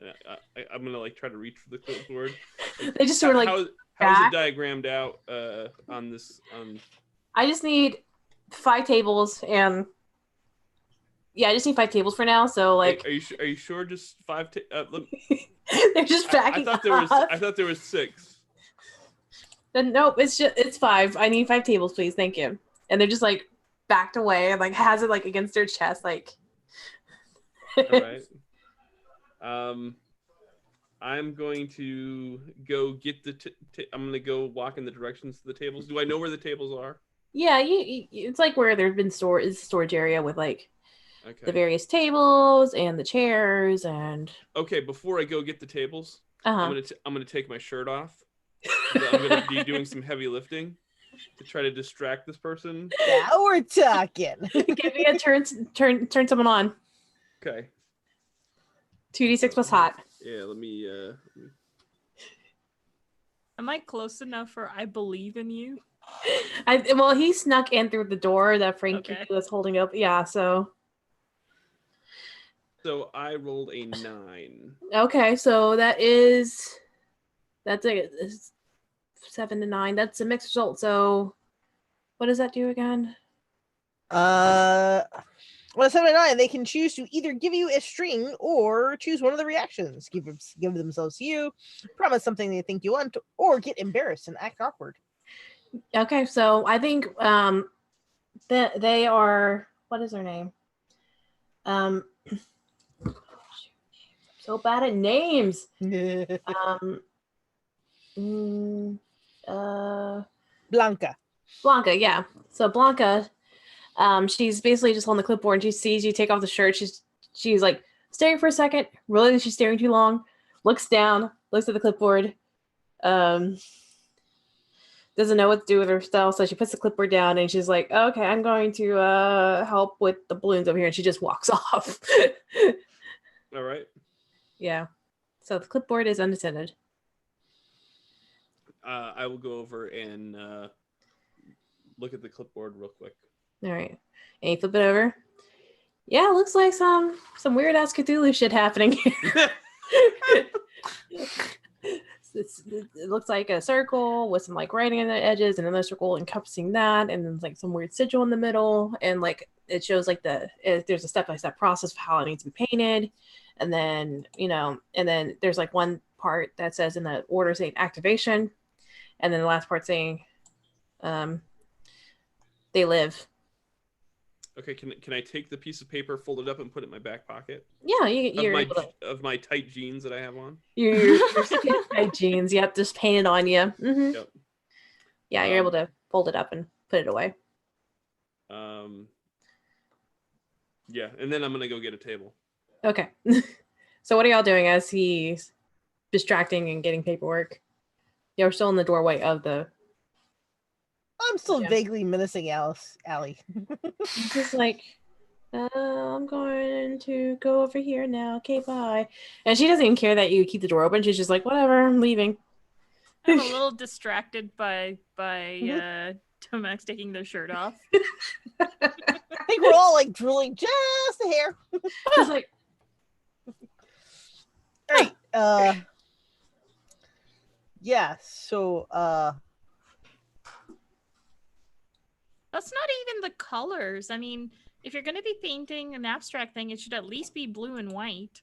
I'm gonna like try to reach for the clipboard. They just sort of like how is it diagrammed out on this? I just need 5 tables, and yeah, I just need 5 tables for now. So like, are you sure? Just 5? Look, they're just backing. I thought there was 6. Then nope, it's 5. I need 5 tables, please. Thank you. And they're just like backed away and like has it like against their chest, like. All right. I'm going to go get I'm going to go walk in the directions to the tables. Do I know where the tables are? Yeah, it's like where there's been storage area with like the various tables and the chairs and. Okay, before I go get the tables, I'm gonna take my shirt off. I'm gonna be doing some heavy lifting to try to distract this person. Now we're talking. Give me a turn someone on. Okay. 2d6 plus hot. Yeah, let me. Am I close enough for I believe in you? Well, he snuck in through the door that Frankie was holding up. Yeah, so. So I rolled a 9. Okay, so that's a 7 to 9. That's a mixed result. So, what does that do again? On a 7 and 9, they can choose to either give you a string or choose one of the reactions. Give themselves to you, promise something they think you want, or get embarrassed and act awkward. Okay, so I think they are. What is their name? So bad at names. Blanca. Blanca, yeah. So Blanca, she's basically just on the clipboard and she sees you take off the shirt. She's like staring for a second, realizes she's staring too long, looks down, looks at the clipboard, doesn't know what to do with herself, so she puts the clipboard down and she's like, okay, I'm going to help with the balloons over here, and she just walks off. All right. Yeah. So the clipboard is unattended. I will go over and look at the clipboard real quick. All right. And you flip it over. Yeah, it looks like some weird ass Cthulhu shit happening here. It looks like a circle with some like writing on the edges, and another circle encompassing that, and then like some weird sigil in the middle, and like it shows like there's a step-by-step process of how it needs to be painted, and then and then there's like one part that says in the order saying activation, and then the last part saying they live. Okay, can I take the piece of paper, fold it up, and put it in my back pocket? Yeah, you're able to. Of my tight jeans that I have on. Your tight jeans. Yep, just painted on you. Mm-hmm. Yep. Yeah, you're able to fold it up and put it away. Yeah, and then I'm gonna go get a table. Okay. So what are y'all doing as he's distracting and getting paperwork? You're still in the doorway of the. I'm still vaguely menacing Allie. He's just like, I'm going to go over here now. Okay, bye. And she doesn't even care that you keep the door open. She's just like, whatever, I'm leaving. I'm a little distracted by Tomax taking their shirt off. I think we're all like drooling just a hair. Just like, all right. Yeah. So. That's not even the colors. I mean, if you're going to be painting an abstract thing, it should at least be blue and white.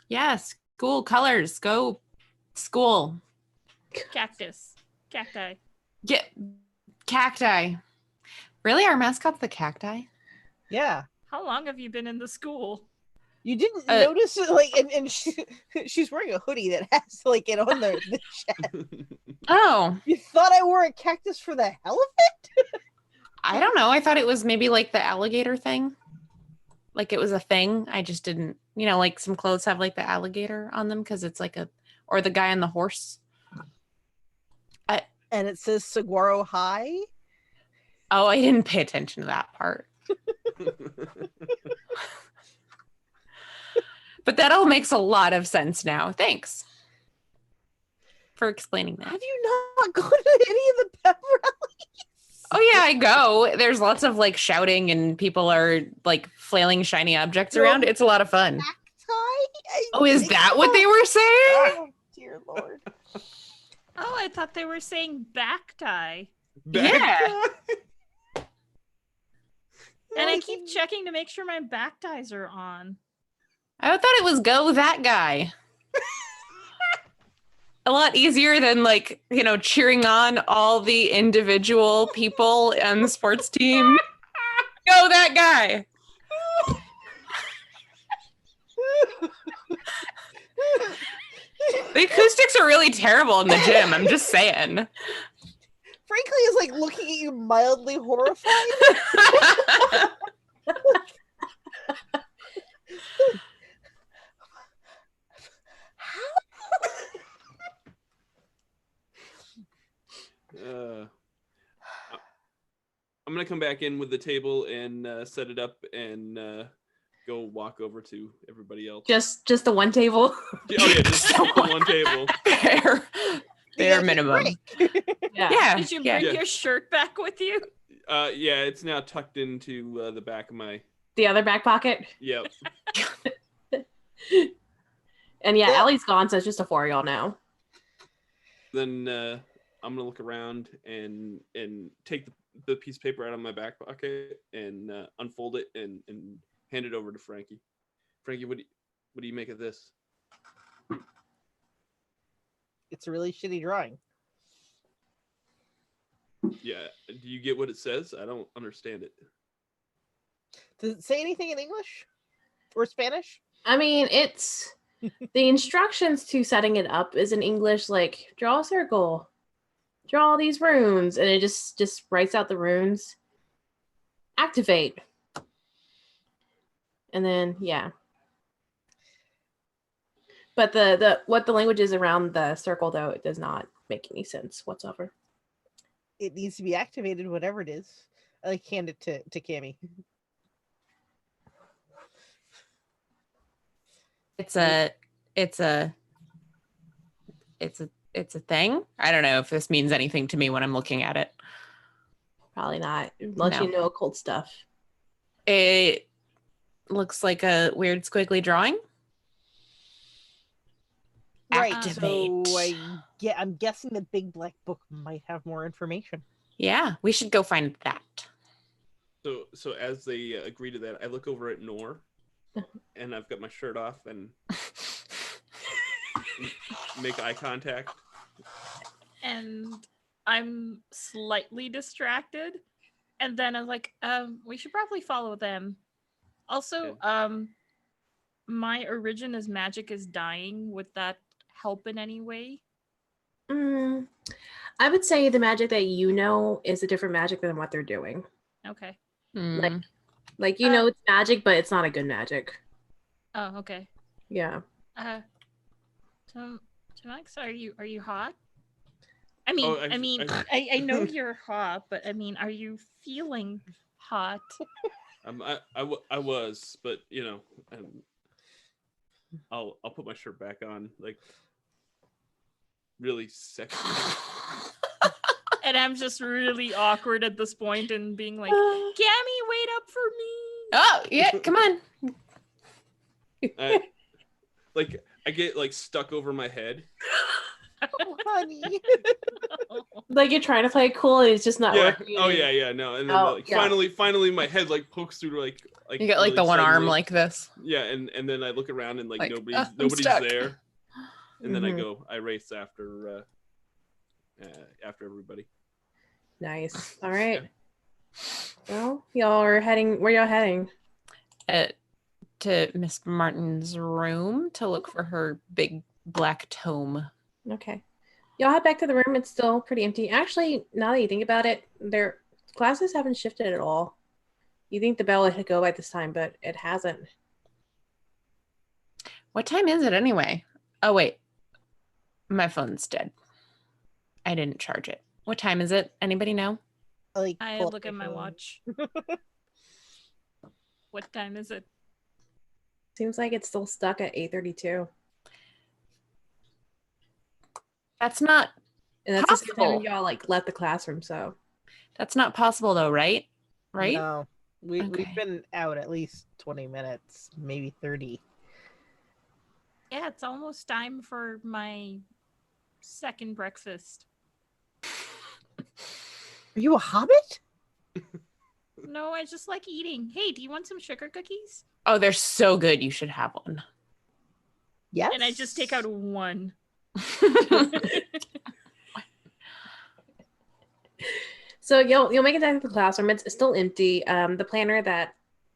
Yes, school colors. Go school. Cactus. Cacti. Get cacti. Really? Our mascot's the cacti? Yeah. How long have you been in the school? You didn't notice like, and she's wearing a hoodie that has like it on the chest. Oh. You thought I wore a cactus for the hell of it? I don't know. I thought it was maybe like the alligator thing. Like it was a thing. I just didn't, like some clothes have like the alligator on them because it's like or the guy on the horse. And it says Saguaro High. Oh, I didn't pay attention to that part. But that all makes a lot of sense now. Thanks for explaining that. Have you not gone to any of the pep rallies? Oh yeah, I go. There's lots of like shouting and people are like flailing shiny objects around. It's a lot of fun. Oh, is that what they were saying? Oh, dear Lord. Oh, I thought they were saying back tie. Yeah. And I keep checking to make sure my back ties are on. I thought it was go that guy. A lot easier than like, cheering on all the individual people on the sports team. Go that guy. The acoustics are really terrible in the gym. I'm just saying. Frankly, is like looking at you mildly horrified. I'm gonna come back in with the table and set it up and go walk over to everybody else. Just the one table. Oh yeah, just the one table. Bare minimum. Yeah. Did you bring your shirt back with you? Yeah, it's now tucked into the back of the other back pocket. Yep. And yeah, Ellie's gone, so it's just the four of y'all now. Then I'm gonna look around and take the piece of paper out of my back pocket and unfold it and hand it over to Frankie. Frankie, what do you make of this? It's a really shitty drawing. Yeah, do you get what it says? I don't understand it. Does it say anything in English or Spanish? I mean, it's the instructions to setting it up is in English, like draw a circle, draw all these runes, and it just writes out the runes. Activate. And then yeah. But the what the language is around the circle though, it does not make any sense whatsoever. It needs to be activated, whatever it is. I like hand it to Cammy. It's a thing. I don't know if this means anything to me when I'm looking at it. Probably not, unless No. you know occult stuff. It looks like a weird squiggly drawing. Right. Activate. So I'm guessing the big black book might have more information. Yeah, we should go find that. So as they agree to that, I look over at Nor, and I've got my shirt off and make eye contact. And I'm slightly distracted. And then I'm like, we should probably follow them. Also, my origin as magic is dying. Would that help in any way? I would say the magic that you know is a different magic than what they're doing. Okay. Like you know it's magic, but it's not a good magic. Oh, okay. Yeah. So Max, are you hot? I mean, Oh, I know you're hot, but I mean, are you feeling hot? I was, but you know, I'll put my shirt back on, like really sexy. And I'm just really awkward at this point and being like, Cammy, wait up for me. Oh, yeah, come on. I get like stuck over my head. Oh, honey. Like you're trying to play it cool and it's just not working. Oh yeah, no. And then finally my head like pokes through like you get like really the one arm suddenly. like this. Yeah, and then I look around and like nobody's stuck. there. And then I race after everybody. Nice. All right. Well, y'all are heading. Where y'all heading? To Miss Martin's room to look for her big black tome. Okay. Y'all head back to the room. It's still pretty empty. Actually, now that you think about it, their classes haven't shifted at all. You think the bell would go by this time, but it hasn't. What time is it anyway? Oh, wait. My phone's dead. I didn't charge it. What time is it? Anybody know? I look at my watch. What time is it? Seems like it's still stuck at 8:32. That's not And that's possible. the same time y'all like left the classroom, so. That's not possible though, right? Right? No. We've Okay. been out at least 20 minutes, maybe 30. Yeah, it's almost time for my second breakfast. Are you a hobbit? No, I just like eating. Hey, do you want some sugar cookies? Oh, they're so good. You should have one. Yes. And I just take out one. So you'll make it down to the classroom. It's still empty. The planner that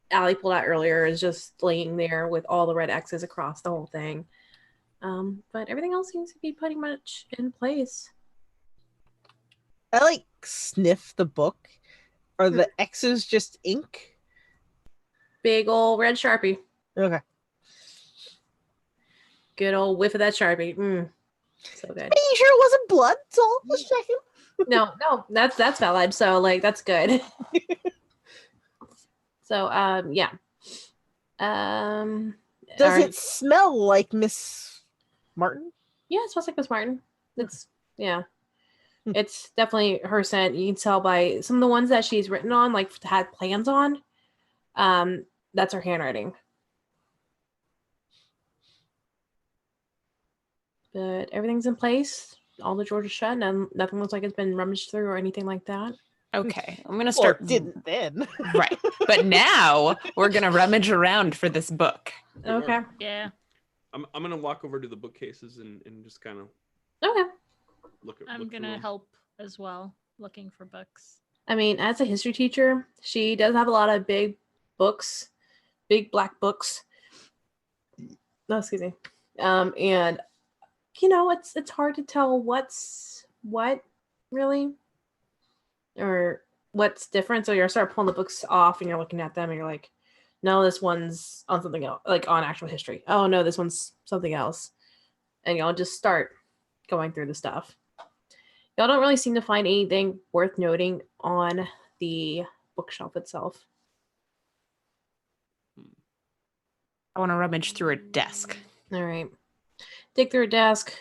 Allie pulled out earlier is just laying there with all the red X's across the whole thing. But everything else seems to be pretty much in place. I sniff the book. Are the X's just ink? Big old red Sharpie. Okay. Good old whiff of that Sharpie. So good. Are you sure it wasn't blood? So I was checking. No, that's valid. So that's good. So yeah. Does it smell like Miss Martin? Yeah, it smells like Miss Martin. It's it's definitely her scent. You can tell by some of the ones that she's written on, like had plans on. That's her handwriting. But everything's in place. All the drawers are shut, and nothing looks like it's been rummaged through or anything like that. Okay, I'm gonna Well, start. it didn't then. Right, but now we're gonna rummage around for this book. Okay. Yeah. I'm gonna walk over to the bookcases and just kind of Okay. look at. I'm look through gonna them. help as well, looking for books. I mean, as a history teacher, she does have a lot of big books, big black books. No, excuse me. And it's hard to tell what's what really, or what's different. So you start pulling the books off, and you're looking at them, and you're like, no, this one's on something else, like on actual history. Oh no, this one's something else, and y'all just start going through the stuff. Y'all don't really seem to find anything worth noting on the bookshelf itself. I want to rummage through a desk. All right. Dig through a desk.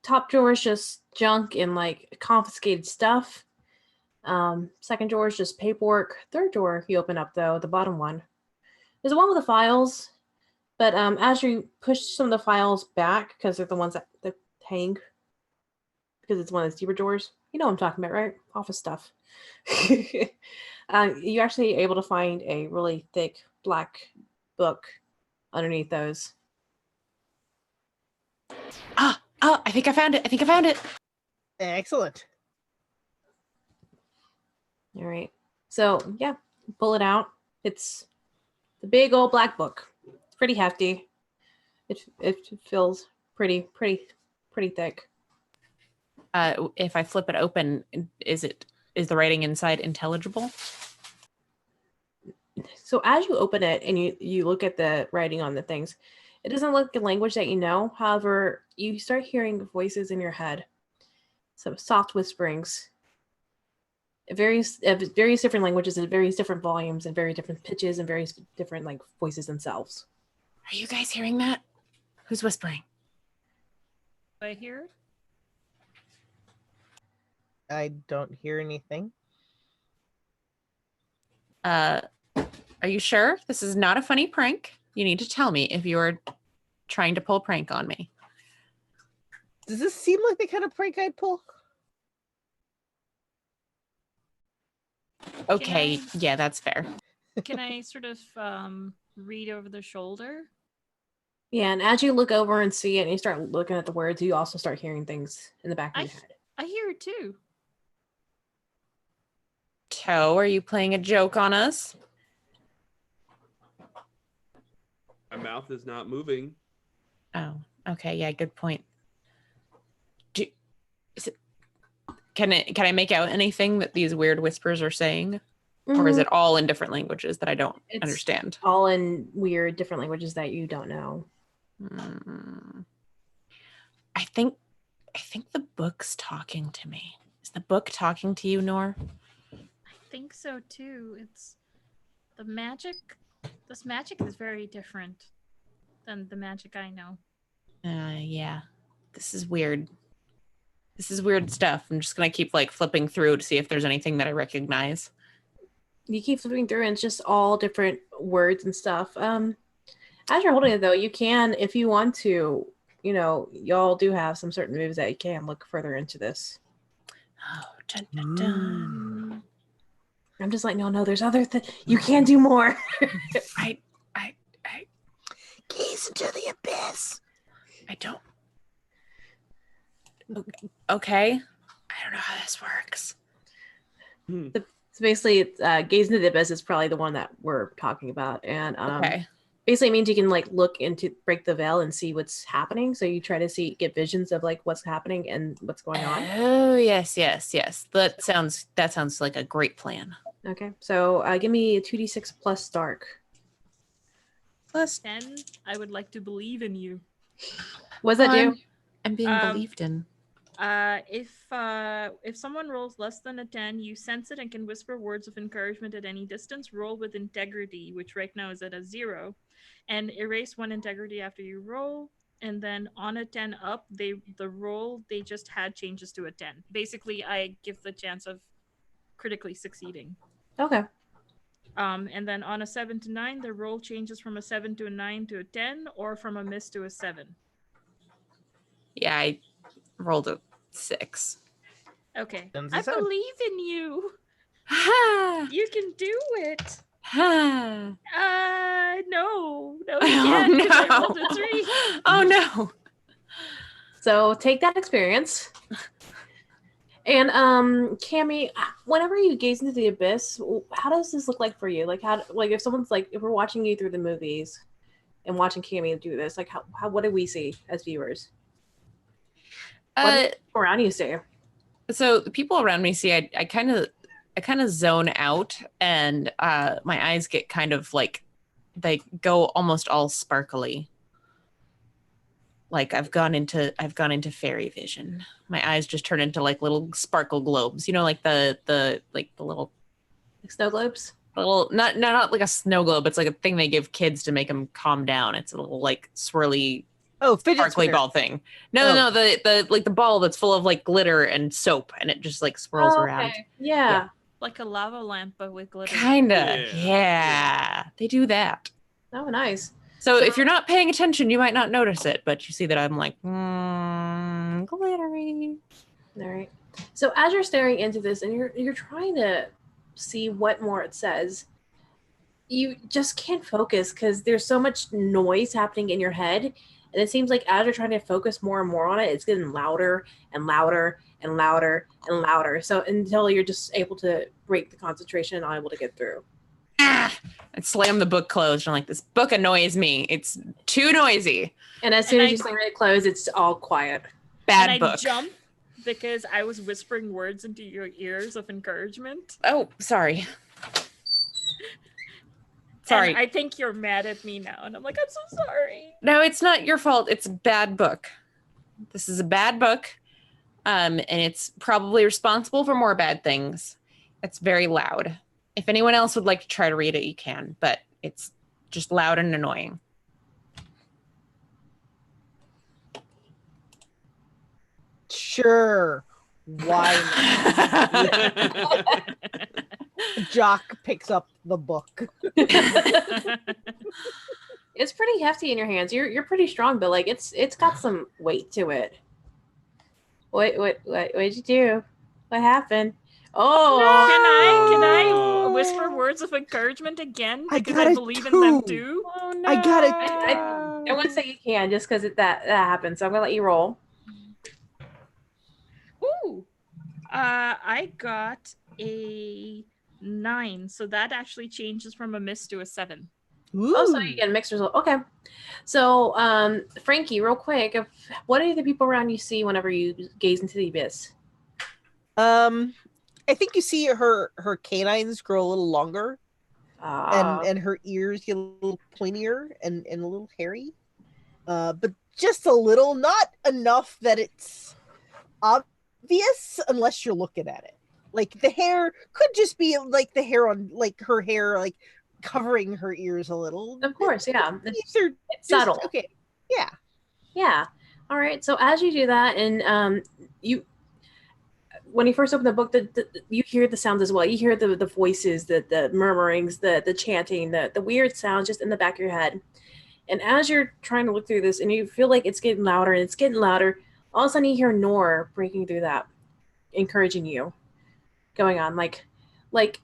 Top drawer is just junk and like confiscated stuff. Second drawer is just paperwork. Third drawer you open up though, the bottom one. There's one with the files, but as you push some of the files back, because they're the ones that hang, because it's one of those deeper drawers. You know what I'm talking about, right? Office stuff. You're actually able to find a really thick black book underneath those. I think I found it. Excellent. All right. So yeah, pull it out. It's the big old black book. It's pretty hefty. It feels pretty thick. If I flip it open, is the writing inside intelligible? So as you open it and you look at the writing on the things, it doesn't look like a language that you know. However, you start hearing voices in your head. Some soft whisperings. Various different languages and various different volumes and very different pitches and various different like voices themselves. Are you guys hearing that? Who's whispering? Do I hear it? I don't hear anything. Are you sure? This is not a funny prank. You need to tell me if you're trying to pull a prank on me. Does this seem like the kind of prank I'd pull? Okay, yeah, that's fair. Can I sort of read over the shoulder? Yeah, and as you look over and see it and you start looking at the words, you also start hearing things in the back of your head. I hear it too. Toe, are you playing a joke on us? My mouth is not moving. Oh, okay, yeah, good point. Can I make out anything that these weird whispers are saying? Or is it all in different languages that I don't understand? All in weird different languages that you don't know. I think the book's talking to me. Is the book talking to you, Nor? I think so too. It's the magic. This magic is very different than the magic I know. Yeah. This is weird. This is weird stuff. I'm just gonna keep like flipping through to see if there's anything that I recognize. You keep flipping through and it's just all different words and stuff. As you're holding it though, you can, if you want to, y'all do have some certain moves that you can look further into this. Oh, dun, dun, dun. I'm just letting y'all know there's other things. You can do more. I Gaze into the abyss. I don't. Okay. I don't know how this works. So basically, gaze into the abyss is probably the one that we're talking about, and Okay. basically it means you can like look into, break the veil and see what's happening. So you try to get visions of like what's happening and what's going on. Oh yes. That sounds like a great plan. Okay, so give me a 2d6 plus dark. Plus 10. I would like to believe in you. What does that do? I'm being believed in. If someone rolls less than a 10, you sense it and can whisper words of encouragement at any distance. Roll with integrity, which right now is at a 0, and erase 1 integrity after you roll. And then on a 10 up, the roll they just had changes to a 10. Basically, I give the chance of critically succeeding. Okay. And then on a 7 to 9, the roll changes from a 7 to a 9 to a 10, or from a miss to a 7. Yeah, I rolled a 6. Okay. Sounds I the same. believe in you. You can do it. Oh No, you can't because I rolled a 3. Oh no. So take that experience. And Cammy, whenever you gaze into the abyss, how does this look like for you? Like if someone's like, if we're watching you through the movies and watching Cammy do this, like how what do we see as viewers? What do people around you see? So the people around me see I kind of zone out, and my eyes get kind of like, they go almost all sparkly. Like I've gone into fairy vision. My eyes just turn into like little sparkle globes. You know, like the little, Like snow globes? little, not like a snow globe. It's like a thing they give kids to make them calm down. It's a little like swirly, fidget sparkly spinner. ball thing. No, the like the ball that's full of like glitter and soap, and it just like swirls around. Okay. Yeah. Like a lava lamp, but with glitter. Kinda. Yeah. Yeah. They do that. Oh, nice. So if you're not paying attention, you might not notice it, but you see that I'm like, glittery. All right. So as you're staring into this and you're trying to see what more it says, you just can't focus because there's so much noise happening in your head. And it seems like as you're trying to focus more and more on it, it's getting louder and louder and louder and louder. So until you're just able to break the concentration and not able to get through. I slam the book closed. I'm like, this book annoys me. It's too noisy. And as soon as you slam it closed, it's all quiet. Bad and book. I jump because I was whispering words into your ears of encouragement. Oh, sorry. Sorry. And I think you're mad at me now. And I'm like, I'm so sorry. No, it's not your fault. It's a bad book. This is a bad book. And it's probably responsible for more bad things. It's very loud. If anyone else would like to try to read it, you can, but it's just loud and annoying. Sure. Why not? Jock picks up the book. It's pretty hefty in your hands. You're pretty strong, but like it's got some weight to it. What did you do? What happened? Oh, Can I whisper words of encouragement again? I Because got I a believe in 2. them too. Oh no! I got it. I wouldn't say you can just because that happened. So I'm gonna let you roll. Ooh. I got a 9, so that actually changes from a miss to a 7. Ooh. Oh, so you get a mixed result. Okay. So, Frankie, real quick, what do the people around you see whenever you gaze into the abyss? I think you see her canines grow a little longer, and her ears get a little pointier and a little hairy, but just a little, not enough that it's obvious unless you're looking at it. Like the hair could just be like the hair on like her hair, like covering her ears a little. Of course, yeah. It's Subtle. Okay, yeah. Yeah. All right. So as you do that, and when you first open the book, you hear the sounds as well. You hear the voices, the murmurings, the chanting, the weird sounds just in the back of your head. And as you're trying to look through this, and you feel like it's getting louder and it's getting louder, all of a sudden you hear Nor breaking through that, encouraging you, going on like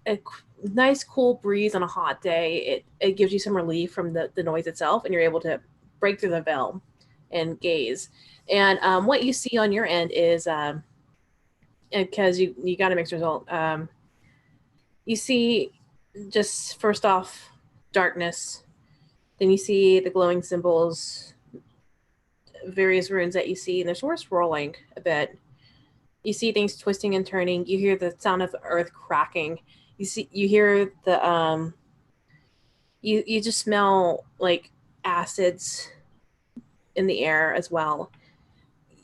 a nice cool breeze on a hot day. It gives you some relief from the noise itself, and you're able to break through the veil and gaze. And what you see on your end is, because you got a mixed result, you see just first off darkness, then you see the glowing symbols, various runes that you see, and they're sort of swirling a bit. You see things twisting and turning. You hear the sound of the earth cracking. You hear the you just smell like acids in the air as well.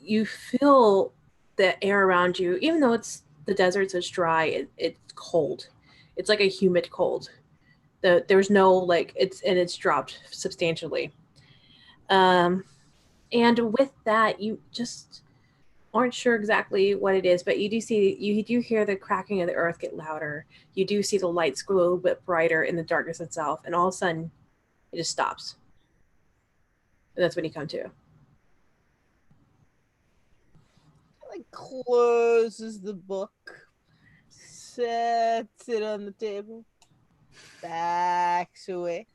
You feel the air around you, even though it's the desert, so it's dry, it's cold. It's like a humid cold. There's no like it's dropped substantially. And with that, you just aren't sure exactly what it is, but you do hear the cracking of the earth get louder. You do see the lights glow a little bit brighter in the darkness itself, and all of a sudden it just stops. And that's when you come to. Like closes the book, Sets it on the table. Backs away.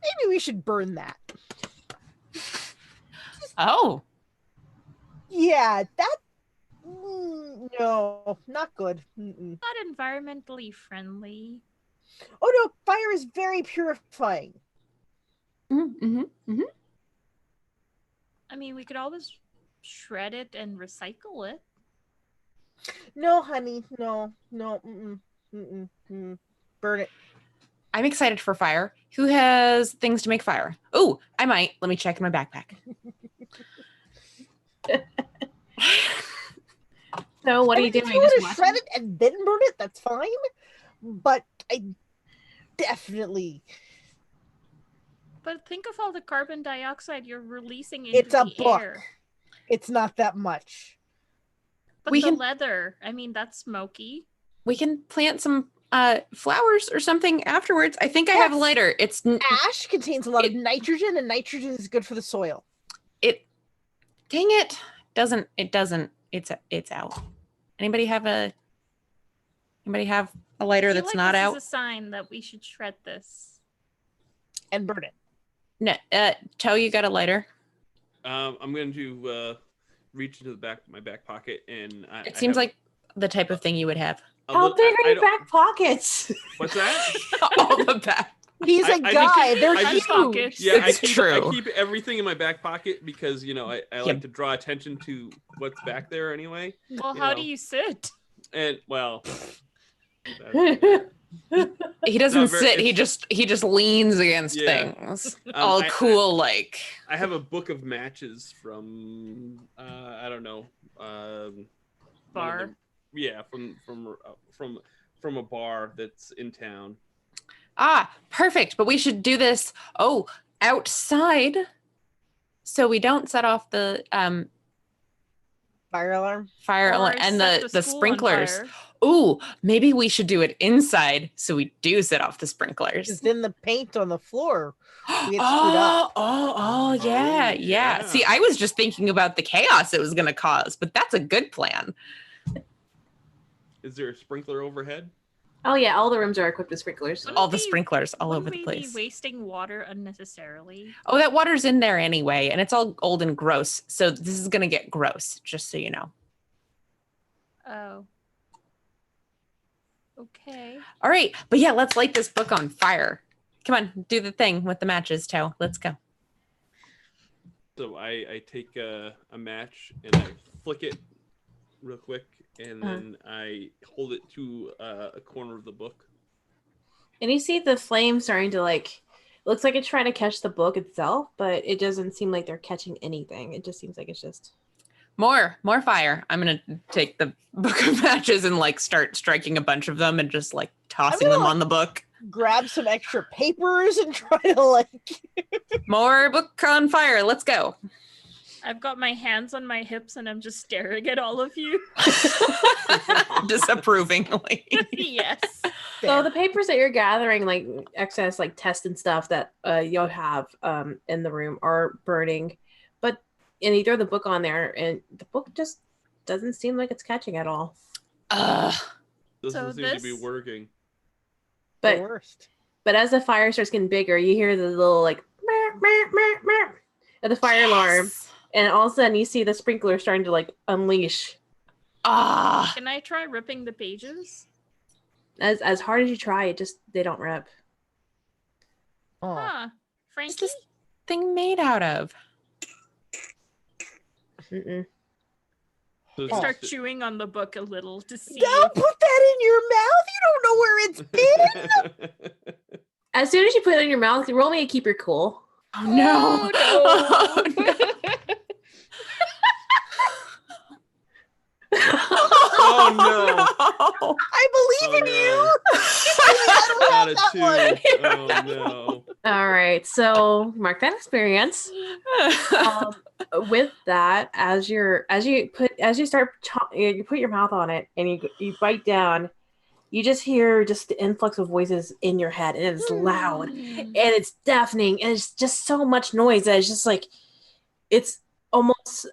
Maybe we should burn that. Oh, Yeah, that. No, not good. Not environmentally friendly. Oh no, fire is very purifying. mm-hmm, mm-hmm. I mean, we could always shred it and recycle it. No, honey, no. Burn it. I'm excited for fire. Who has things to make fire? Oh, I might. Let me check in my backpack. So what are you If doing? you want Just to shred watching? it and then burn it, that's fine. But I definitely. But think of all the carbon dioxide you're releasing into It's a the book. air. It's not that much. But We the can- leather, I mean, that's smoky. We can plant some flowers or something afterwards. I think I have a Yes. lighter. It's Ash contains a lot of nitrogen, and nitrogen is good for the soil. it. Dang it! It doesn't. It's out. Anybody have a lighter I feel that's like not this out? is a sign that we should shred this. And burn it. No, Toe, you got a lighter? I'm going to reach into my back pocket, and It seems have like the type of thing you would have. a How little- big are I your don't- back pockets? What's that? All the back. He's a I just- guy. They're I huge. just- pockets. Yeah, It's I true. keep everything in my back pocket because I Yeah. like to draw attention to what's back there anyway. Well, You how know. do you sit? And well, that's- He doesn't Not very- sit. He just leans against Yeah. things. All I- cool, like. I have a book of matches from I don't know one of Bar. them- yeah, from a bar that's in town. Ah, perfect. But we should do this. Oh, outside, so we don't set off the Fire alarm. fire Or alarm and set the school on sprinklers. fire. Ooh, maybe we should do it inside so we do set off the Because sprinklers. then the paint on the floor we get screwed up. Oh, yeah, Oh, yeah. yeah. See, I was just thinking about the chaos it was going to cause, but that's a good plan. Is there a sprinkler overhead? Oh yeah, all the rooms are equipped with sprinklers. Wouldn't All the we- sprinklers all Wouldn't over the we place. be wasting water unnecessarily? Oh, that water's in there anyway, and it's all old and gross. So this is going to get gross, just so you know. Oh. Okay. All right. But yeah, let's light this book on fire. Come on, do the thing with the matches, Toe. Let's go. So I take a match and I flick it real quick, and then I hold it to a corner of the book. And you see the flame starting to looks like it's trying to catch the book itself, but it doesn't seem like they're catching anything. It just seems like it's just More fire. I'm going to take the book of matches and start striking a bunch of them and just tossing gonna, them on the book. Grab some extra papers and try to More book on fire. Let's go. I've got my hands on my hips and I'm just staring at all of you. Disapprovingly. Yes. so the papers that you're gathering, excess tests and stuff that you'll have in the room are burning, and you throw the book on there and the book just doesn't seem like it's catching at all. Doesn't So seem to be this- working. the But worst. but as the fire starts getting bigger, you hear the little meow, meow, meow, meow of the fire alarm, and all of a sudden you see the sprinkler starting to unleash. Ah. Can I try ripping the pages? As hard as you try, they don't rip. Oh. Huh. Frankie? What's this thing made out of? Mm-mm. So I it's start just- chewing on the book a little to see. Don't put that in your mouth. You don't know where it's been. As soon as you put it in your mouth, roll me a keep your cool. Oh no. Oh, no. Oh, no. Oh, no. I believe in you. Not a that two. one. Oh no. All right, so mark that experience. With that, you put your mouth on it and you bite down, you just hear just the influx of voices in your head, and it's loud and it's deafening, and it's just so much noise that it's just it's almost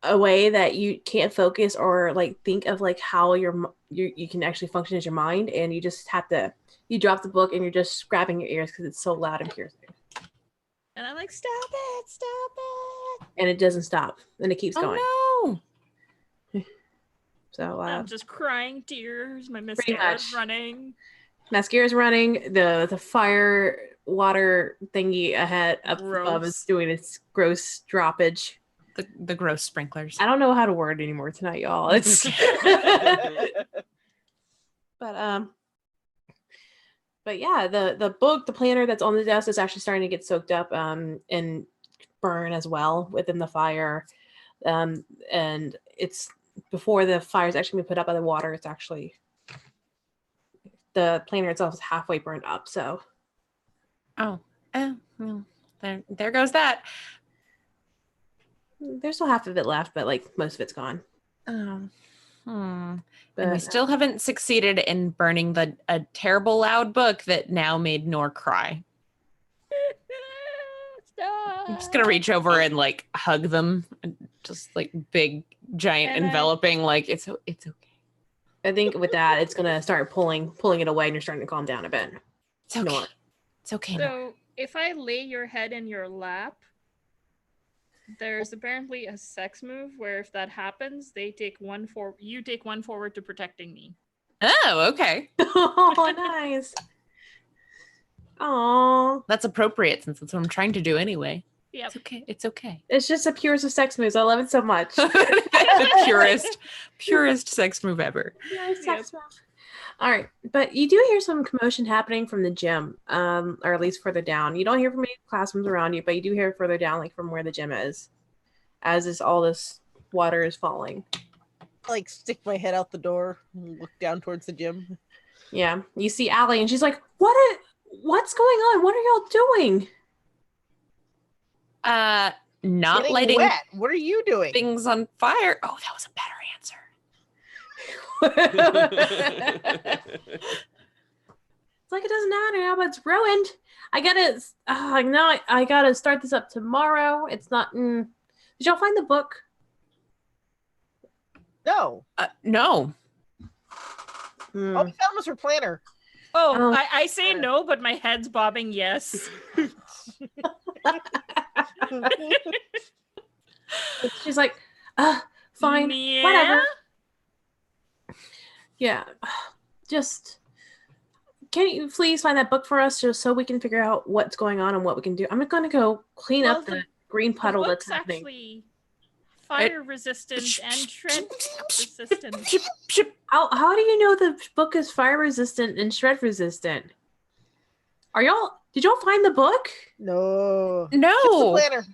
a way that you can't focus or like think of like how you can actually function as your mind, and you just have to drop the book and you're just grabbing your ears because it's so loud and piercing. And I'm like, stop it, And it doesn't stop, and it keeps going. Oh So I'm just crying tears. My Pretty mascara's much. running. mascara's running. The fire water thingy ahead up above is Gross. doing its gross droppage. the gross sprinklers. I don't know how to word anymore tonight, y'all. It's but yeah, the book, the planner that's on the desk is actually starting to get soaked up and burn as well within the fire. And it's before the fire is actually been put up by the water, it's actually the planner itself is halfway burned up. So Well, there goes that. there's still half of it left, but like most of it's gone. And we still haven't succeeded in burning a terrible loud book that now made Nor cry. Stop. I'm just gonna reach over and like hug them, and just like big, giant, And enveloping. Like it's okay. I think with that, it's gonna start pulling it away, and you're starting to calm down a bit. It's okay. Nor. It's okay. Nor. So if I lay your head in your lap, there's apparently a sex move where if that happens, you take one forward to protecting me. Oh, okay. Oh, nice. Oh, That's appropriate since that's what I'm trying to do anyway. Yep. It's okay. It's okay. it's just the purest of sex moves. I love it so much. the purest sex move ever. Sex move. All right, but you do hear some commotion happening from the gym, or at least further down. You don't hear from any classrooms around you, but you do hear further down, like from where the gym is, as is all this water is falling. Like stick my head out the door and look down towards the gym. Yeah, you see Allie, and she's like, "What's going on? What are y'all doing?" Not Getting lighting wet. What are you doing? things on fire. Oh, that was a better answer. It's like, it doesn't matter now, but it's ruined. I gotta start this up tomorrow. It's not. Did y'all find the book? No. No. Oh, we found Mr. Planner. Oh, I say no, but my head's bobbing yes. She's like, fine, Yeah? whatever. Yeah, just can you please find that book for us just so we can figure out what's going on and what we can do? I'm gonna go clean Well, up the green The puddle book's that's happening. actually fire resistant and shred resistant. How do you know the book is fire resistant and shred resistant? Did y'all find the book? No. No. Just the planner.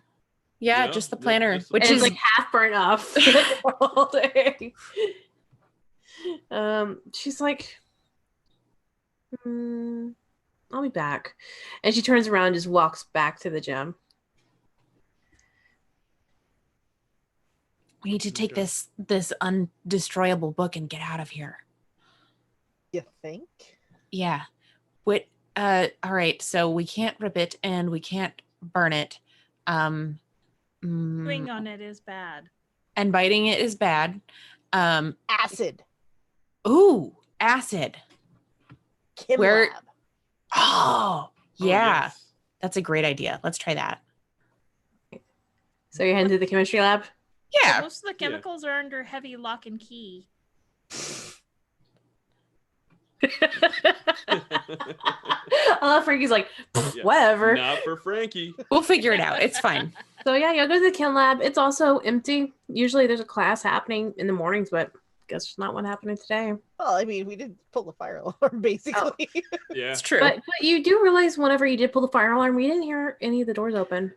Yeah, Yeah, just the yeah, planner, just the which And is it's like half burnt off all day. She's like, I'll be back. And she turns around and just walks back to the gym. we need to take this undestroyable book and get out of here. You think? Yeah. What? All right. So we can't rip it and we can't burn it. Chewing on it is bad. And biting it is bad. Acid. Ooh, acid. Chem Where- lab. Oh, yeah. yes. That's a great idea. Let's try that. So you're heading to the chemistry lab? Yeah. Most of the chemicals are under heavy lock and key. Frankie's like, Yeah. whatever. Not for Frankie. We'll figure it out. It's fine. So yeah, you'll go to the chem lab. It's also empty. Usually there's a class happening in the mornings, but guess it's not what happening today. Well, I mean, we did pull the fire alarm, basically. Yeah. It's true. But you do realize whenever you did pull the fire alarm, we didn't hear any of the doors open.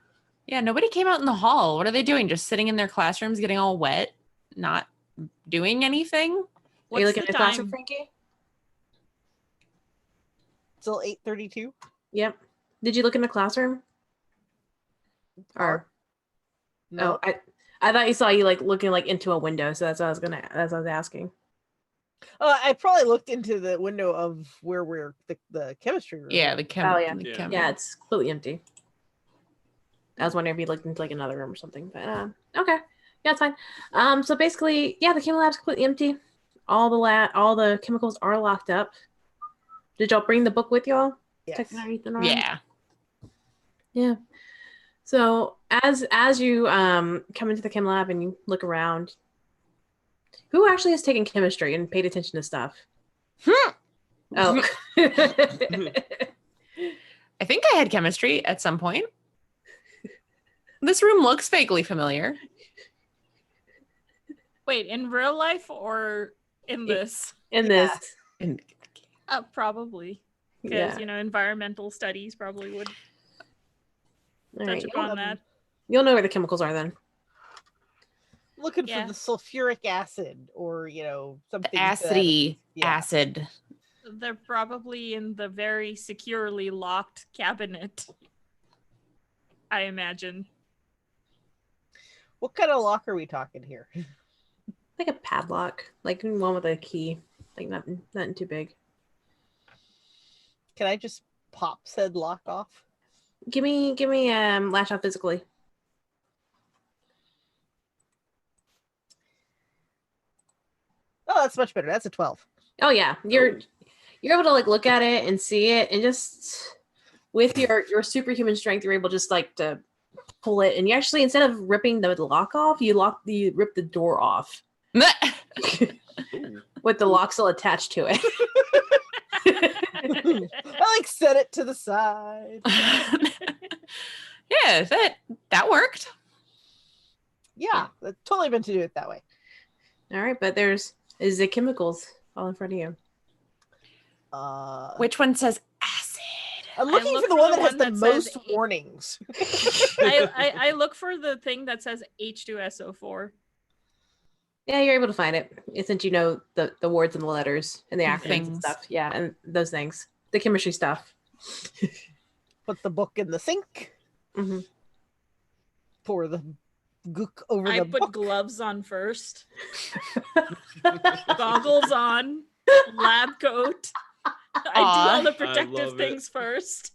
Yeah, nobody came out in the hall. What are they doing? Just sitting in their classrooms getting all wet? Not doing anything? Are you What's looking the at the classroom, time? Frankie? Still 8:32. Yep. Did you look in the classroom? Or No. oh, I thought you saw you like looking like into a window, so that's what I was asking. I probably looked into the window of where we're the chemistry room. Yeah, the chem. Oh, yeah. the Yeah. chem- Yeah, it's completely empty. I was wondering if you looked into like another room or something, but okay. Yeah, it's fine. So basically, yeah, the chem lab's completely empty. All the chemicals are locked up. Did y'all bring the book with y'all? Yes. Taking everything around? Yeah. Yeah. So as you come into the chem lab and you look around, who actually has taken chemistry and paid attention to stuff? Oh. I think I had chemistry at some point. This room looks vaguely familiar. Wait, in real life or in this? In Yeah. this. And Probably. Because, Yeah. you know, environmental studies probably would All touch right. upon that. You'll know where the chemicals are then. Looking Yeah. for the sulfuric acid or, something. to that acidy effect. Yeah. acid. They're probably in the very securely locked cabinet, I imagine. What kind of lock are we talking here? Like a padlock, like one with a key, like nothing too big. Can I just pop said lock off? Give me latch off physically. Oh, that's much better. That's a 12. Oh yeah, you're able to like look at it and see it, and just with your superhuman strength, you're able just like to pull it, and you actually, instead of ripping the lock off, you rip the door off with the lock still attached to it. I like set it to the side. Yeah, that worked. Yeah, that's totally meant to do it that way. All right, but is the chemicals all in front of you? Which one says acid? I'm I looking look for the for one the that has one the that most says warnings. I look for the thing that says H2SO4. Yeah, you're able to find it since you know the words and the letters and the acronyms and Things. stuff. Yeah, and those things, the chemistry stuff. Put the book in the sink. Mm-hmm. Pour the gook over I the put book. gloves on first, goggles on, lab coat. I do all the I protective love it. things first.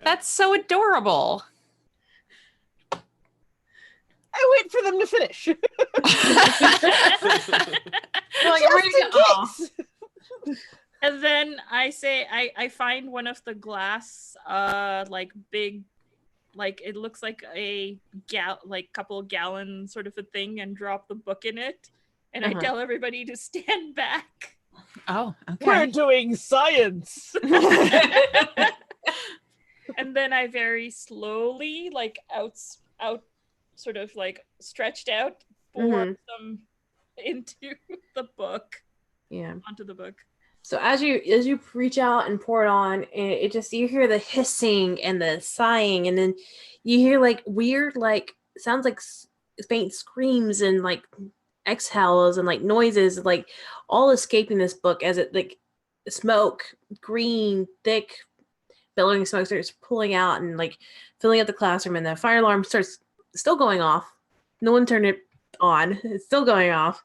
That's so adorable. I wait for them to finish. You're like, I'm ready Just to in go. Oh. case. And then I say I find one of the glass like big, like it looks like a couple gallon sort of a thing, and drop the book in it, and I Uh-huh. tell everybody to stand back. Oh, We're okay. doing science. And then I very slowly, like out sort of like stretched out, pour Mhm. some into the book, Yeah. onto the book. So as you reach out and pour it on, it just, you hear the hissing and the sighing, and then you hear like weird, like sounds like faint screams and like exhales and like noises, like all escaping this book as it like smoke, green, thick, billowing smoke starts pulling out and like filling up the classroom, and the fire alarm starts still going off. No one turned it on. It's still going off.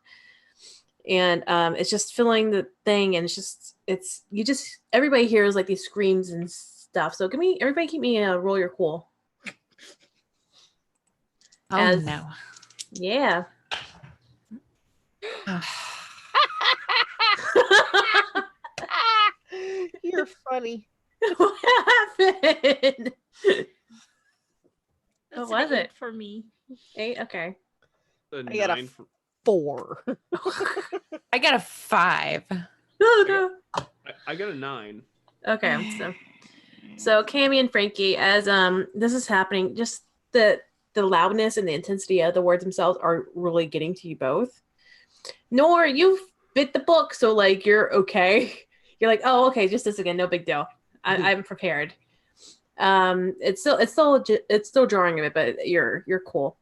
And it's just filling the thing, and everybody hears like these screams and stuff. So everybody keep me roll your cool. Oh no. Yeah. You're funny. What happened? That's What was an 8 it? for me? 8? Okay. A I got a 9 for- 4. I got a 5. Oh, no. I got a 9. Okay, so Cammy and Frankie, as this is happening, just the loudness and the intensity of the words themselves are really getting to you both. Nor you've bit the book, so like you're okay. You're like, oh, okay, just this again, no big deal. I'm prepared. It's still drawing a bit, but you're cool.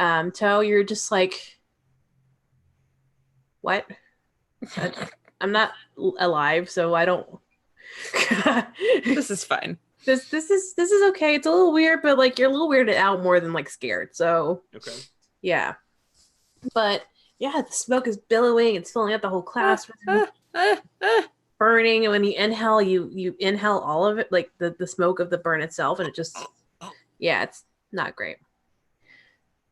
Toe, you're just like, what? I'm not alive, so I don't. This is fine. This is okay. It's a little weird, but like you're a little weirded out more than like scared. So Okay. yeah, but yeah, the smoke is billowing. It's filling up the whole classroom, burning. And when you inhale all of it, like the smoke of the burn itself, and it just, yeah, it's not great.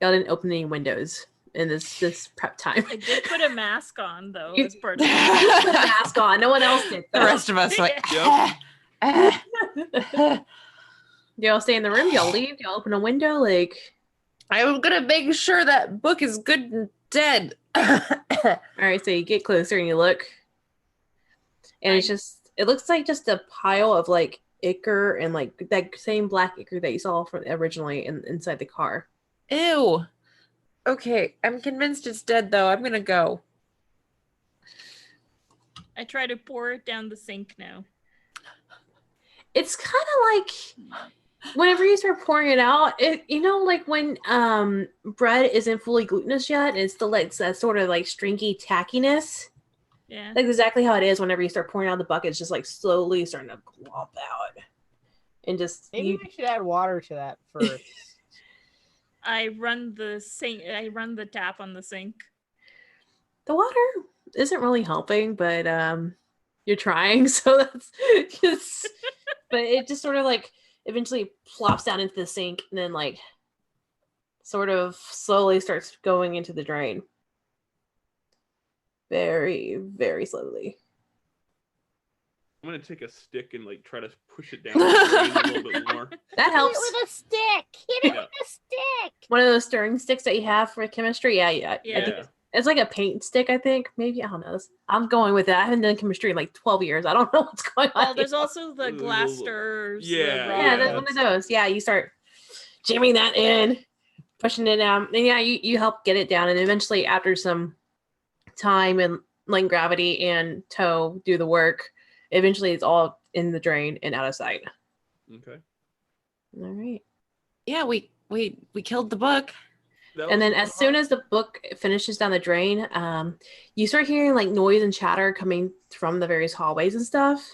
Y'all didn't open any windows in this prep time. I did pid a mask on though You- as part of Put a it. mask on. No one else did. The Though. rest of us are like, Yep. Do y'all stay in the room? Do y'all leave? Do y'all open a window? Like, I'm gonna make sure that book is good and dead. all right. So you get closer and you look, and it looks like just a pile of like ichor and like that same black ichor that you saw from originally inside the car. Ew. Okay, I'm convinced it's dead though. I'm gonna go. I try to pour it down the sink now. It's kind of like whenever you start pouring it out, like when bread isn't fully glutinous yet, and it's still like that sort of like stringy tackiness. Yeah. That's exactly how it is whenever you start pouring out the bucket. It's just like slowly starting to glop out. And just Maybe we should add water to that first. I run the sink. I run the tap on the sink. the water isn't really helping, but you're trying, so that's just but it just sort of like eventually plops down into the sink and then like sort of slowly starts going into the drain. Very, very slowly. I'm gonna take a stick and like try to push it down the drain a little bit more. That helps. Hit it with a stick. Hit it Yeah. with a stick. One of those stirring sticks that you have for chemistry. Yeah. I think Yeah. it's like a paint stick, I think. Maybe, I don't know. I'm going with it. I haven't done chemistry in like 12 years. I don't know what's going on. Oh, there's anymore. also the glass stirrers. the Yeah, Yeah, rod. that's one of those. Yeah, you start jamming that in, pushing it down. And yeah, you help get it down. And eventually, after some time and letting gravity and tow do the work, eventually it's all in the drain and out of sight. Okay. All right. Yeah, we killed the book. That And was then as soon as the book finishes down the drain, you start hearing like noise and chatter coming from the various hallways and stuff.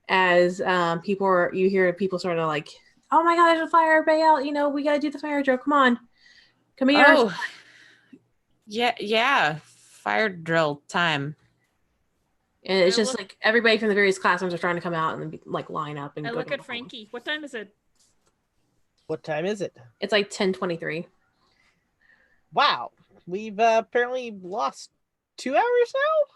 As you hear people sort of like, oh my god, there's a fire, everybody out, we gotta do the fire drill. Come on. Come here. Oh, yeah. Fire drill time. And it's I just look- like everybody from the various classrooms are trying to come out and be, like line up and I go look to at the hall. Frankie. What time is it? What time is it? It's like 10:23. Wow. We've apparently lost 2 hours now?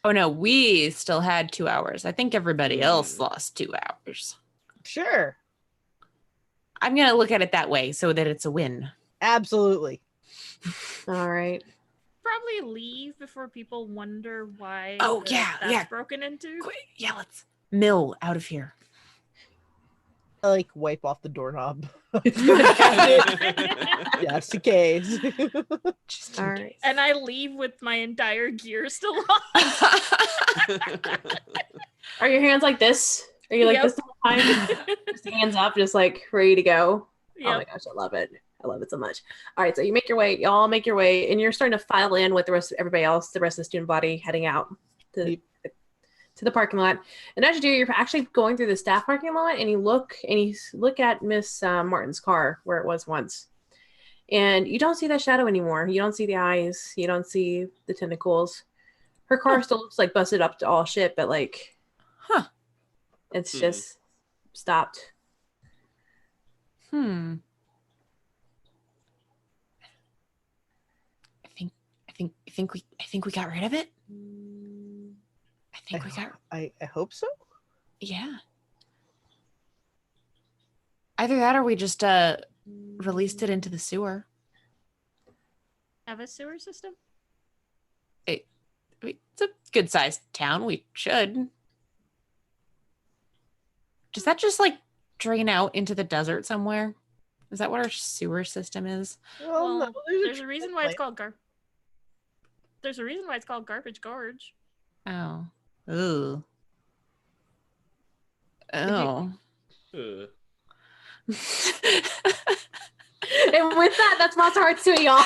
Oh no, we still had 2 hours. I think everybody else lost 2 hours. Sure. I'm gonna look at it that way so that it's a win. Absolutely. All right. Probably leave before people wonder why. Oh, yeah, that's yeah. broken into. Quick, yeah, let's mill out of here. I like wipe off the doorknob. yeah. Just in case. Just All right. And I leave with my entire gear still on. Are your hands like this? Are you like Yep. this the whole time? Just hands up, just like ready to go. Oh my Yep. gosh, I love it. I love it so much. All right, so y'all make your way, and you're starting to file in with the rest of everybody else, the rest of the student body heading out to the parking lot. And as you do, you're actually going through the staff parking lot, and you look at Miss Martin's car where it was once. And you don't see that shadow anymore. You don't see the eyes. You don't see the tentacles. Her car still looks like busted up to all shit, but like, it's just stopped. I think we got rid of it. I think we got. I hope so. Yeah. Either that or we just released it into the sewer. Have a sewer system? It's a good sized town. We should. Does that just like drain out into the desert somewhere? Is that what our sewer system is? Well, Well, no, there's a reason why it's called There's a reason why it's called Garbage Gorge. Oh. Ooh. Oh. Uh, And with that, that's Monsterhearts 2, y'all.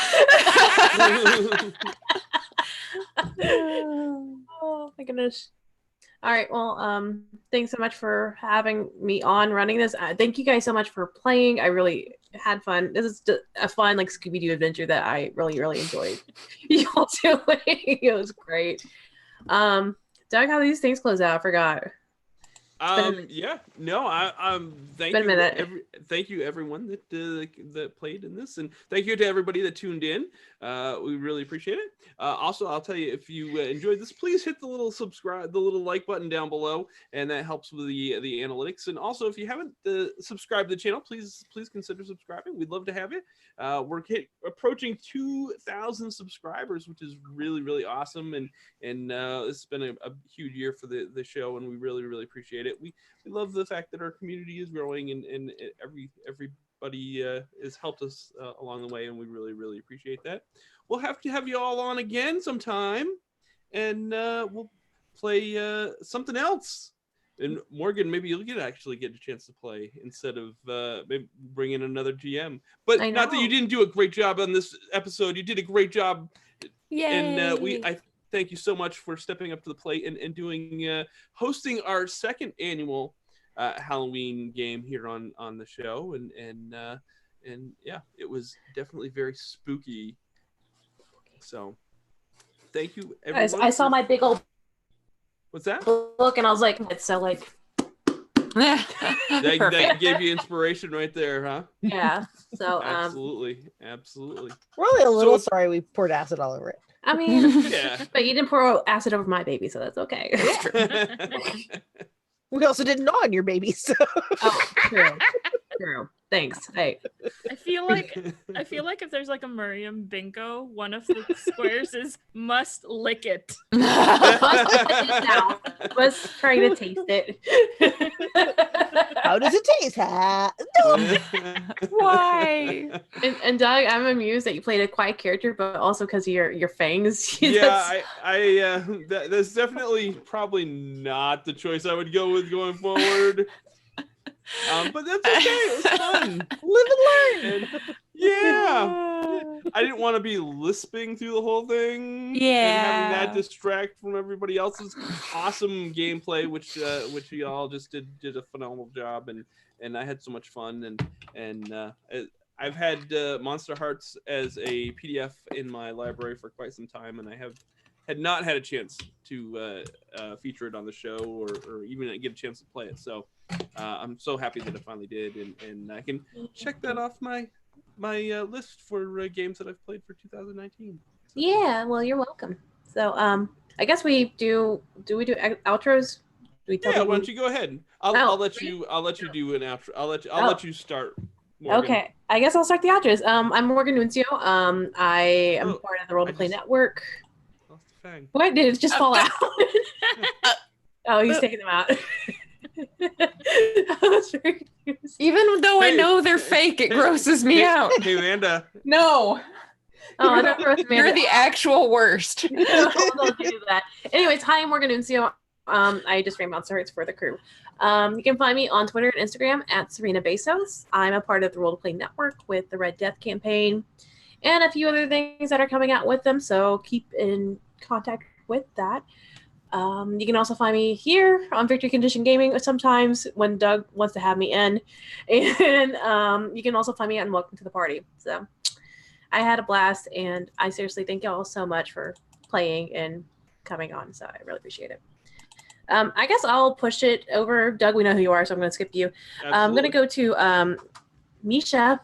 Oh my goodness. All right, well, thanks so much for having me on running this. Thank you guys so much for playing. I really had fun. This is just a fun like Scooby-Doo adventure that I really, really enjoyed y'all doing. It was great. Doug, how do these things close out? I forgot. Yeah, no, thank been a you, minute. thank you everyone that played in this, and thank you to everybody that tuned in. We really appreciate it. Also, I'll tell you, if you enjoyed this, please hit the little like button down below, and that helps with the analytics. And also, if you haven't subscribed to the channel, please consider subscribing. We'd love to have it. We're approaching 2,000 subscribers, which is really awesome, and it's been a huge year for the show, and we really appreciate it. We love the fact that our community is growing, and everybody has helped us along the way, and we really appreciate that. We'll have to have you all on again sometime, and we'll play something else. And Morgan, maybe you'll actually get a chance to play instead of maybe bring in another GM. But not that you didn't do a great job on this episode. You did a great job. Yay. And I thank you so much for stepping up to the plate and doing hosting our second annual Halloween game here on the show. And yeah, it was definitely very spooky. So thank you, everyone. I saw my big old What's that? book, and I was like, it's so like. that gave you inspiration right there, huh? Yeah. So absolutely. We're only a little sorry we poured acid all over it. I mean, Yeah. but you didn't pour acid over my baby, so that's okay. We also didn't gnaw on your baby, so. Oh, true. Thanks. Hey. I feel like if there's like a Miriam bingo, one of the squares is must lick it. Was trying to taste it. How does it taste? Why? And Doug, I'm amused that you played a quiet character, but also because of your fangs. Yeah, that's definitely probably not the choice I would go with going forward. But that's okay. It was fun. Live and learn. And, yeah. I didn't want to be lisping through the whole thing. Yeah. And having that distract from everybody else's awesome gameplay, which you all just did a phenomenal job, and I had so much fun, and I've had Monsterhearts as a PDF in my library for quite some time, and I had not had a chance to feature it on the show or even get a chance to play it. So I'm so happy that I finally did, and I can check that off my list for games that I've played for 2019. Yeah, well, you're welcome. So I guess we do we do outros? Do we tell Yeah, people? why don't you go ahead? I'll let you do an outro. I'll let you start. Morgan. Okay, I guess I'll start the outros. I'm Morgan Nuncio. I am part of the Roll to Play Network. Lost the fang. What did it just fall out? Oh, he's taking them out. I was very confused. Even though I know they're fake, it grosses me out. Hey, Amanda. No. Oh, don't gross me out. You're the actual worst. Don't do that. Anyways, hi, I'm Morgan Nuncio. I just ran Monsterhearts for the crew. You can find me on Twitter and Instagram at Serena Bezos. I'm a part of the Roll to Play Network with the Red Death campaign and a few other things that are coming out with them, so keep in contact with that. You can also find me here on Victory Condition Gaming sometimes when Doug wants to have me in. And you can also find me on Welcome to the Party. So I had a blast, and I seriously thank y'all so much for playing and coming on. So I really appreciate it. I guess I'll push it over. Doug, we know who you are, so I'm going to skip you. I'm going to go to Misha.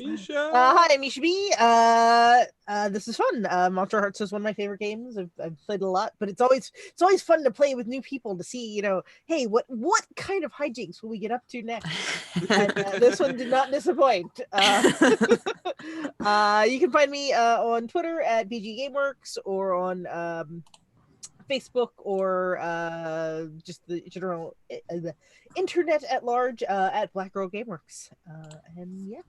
Misha. Hi, Misha B. This is fun. Monsterhearts is one of my favorite games. I've played a lot, but it's always fun to play with new people to see, hey, what kind of hijinks will we get up to next? And this one did not disappoint. You can find me on Twitter at BG Gameworks or on Facebook or just the general the internet at large at Black Girl Gameworks. And yeah.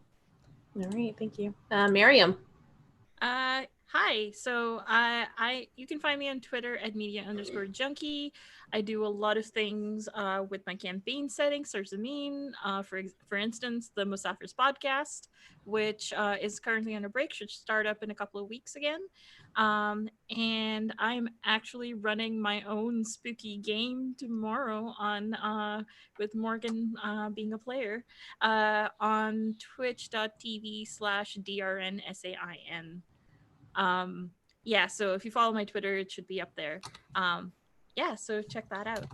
All right, thank you. Miriam. Hi. So you can find me on Twitter at media_junkie. I do a lot of things with my campaign settings, Sarzamin, for instance, the Musafir's podcast, which is currently on a break, should start up in a couple of weeks again. And I'm actually running my own spooky game tomorrow on with Morgan being a player on twitch.tv/drnsain. Yeah, so if you follow my Twitter, it should be up there. Yeah, so check that out.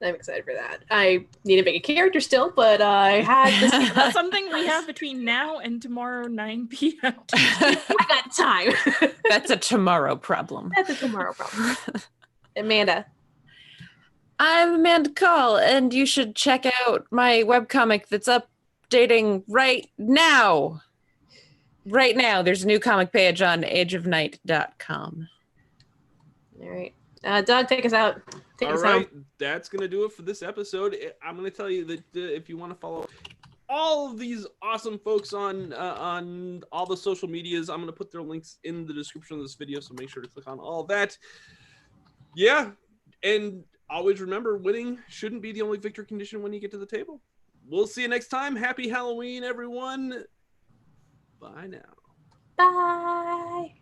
I'm excited for that. I need to make a character still, but I had this. That's something we have between now and tomorrow 9 p.m. I got time. That's a tomorrow problem. That's a tomorrow problem. Amanda. I'm Amanda Call, and you should check out my webcomic that's updating right now. Right now, there's a new comic page on ageofnight.com. All right. Doug, take us out. Take All us right, home. that's going to do it for this episode. I'm going to tell you that if you want to follow all of these awesome folks on all the social medias, I'm going to put their links in the description of this video, so make sure to click on all that. Yeah, and always remember, winning shouldn't be the only victory condition when you get to the table. We'll see you next time. Happy Halloween, everyone. Bye now. Bye.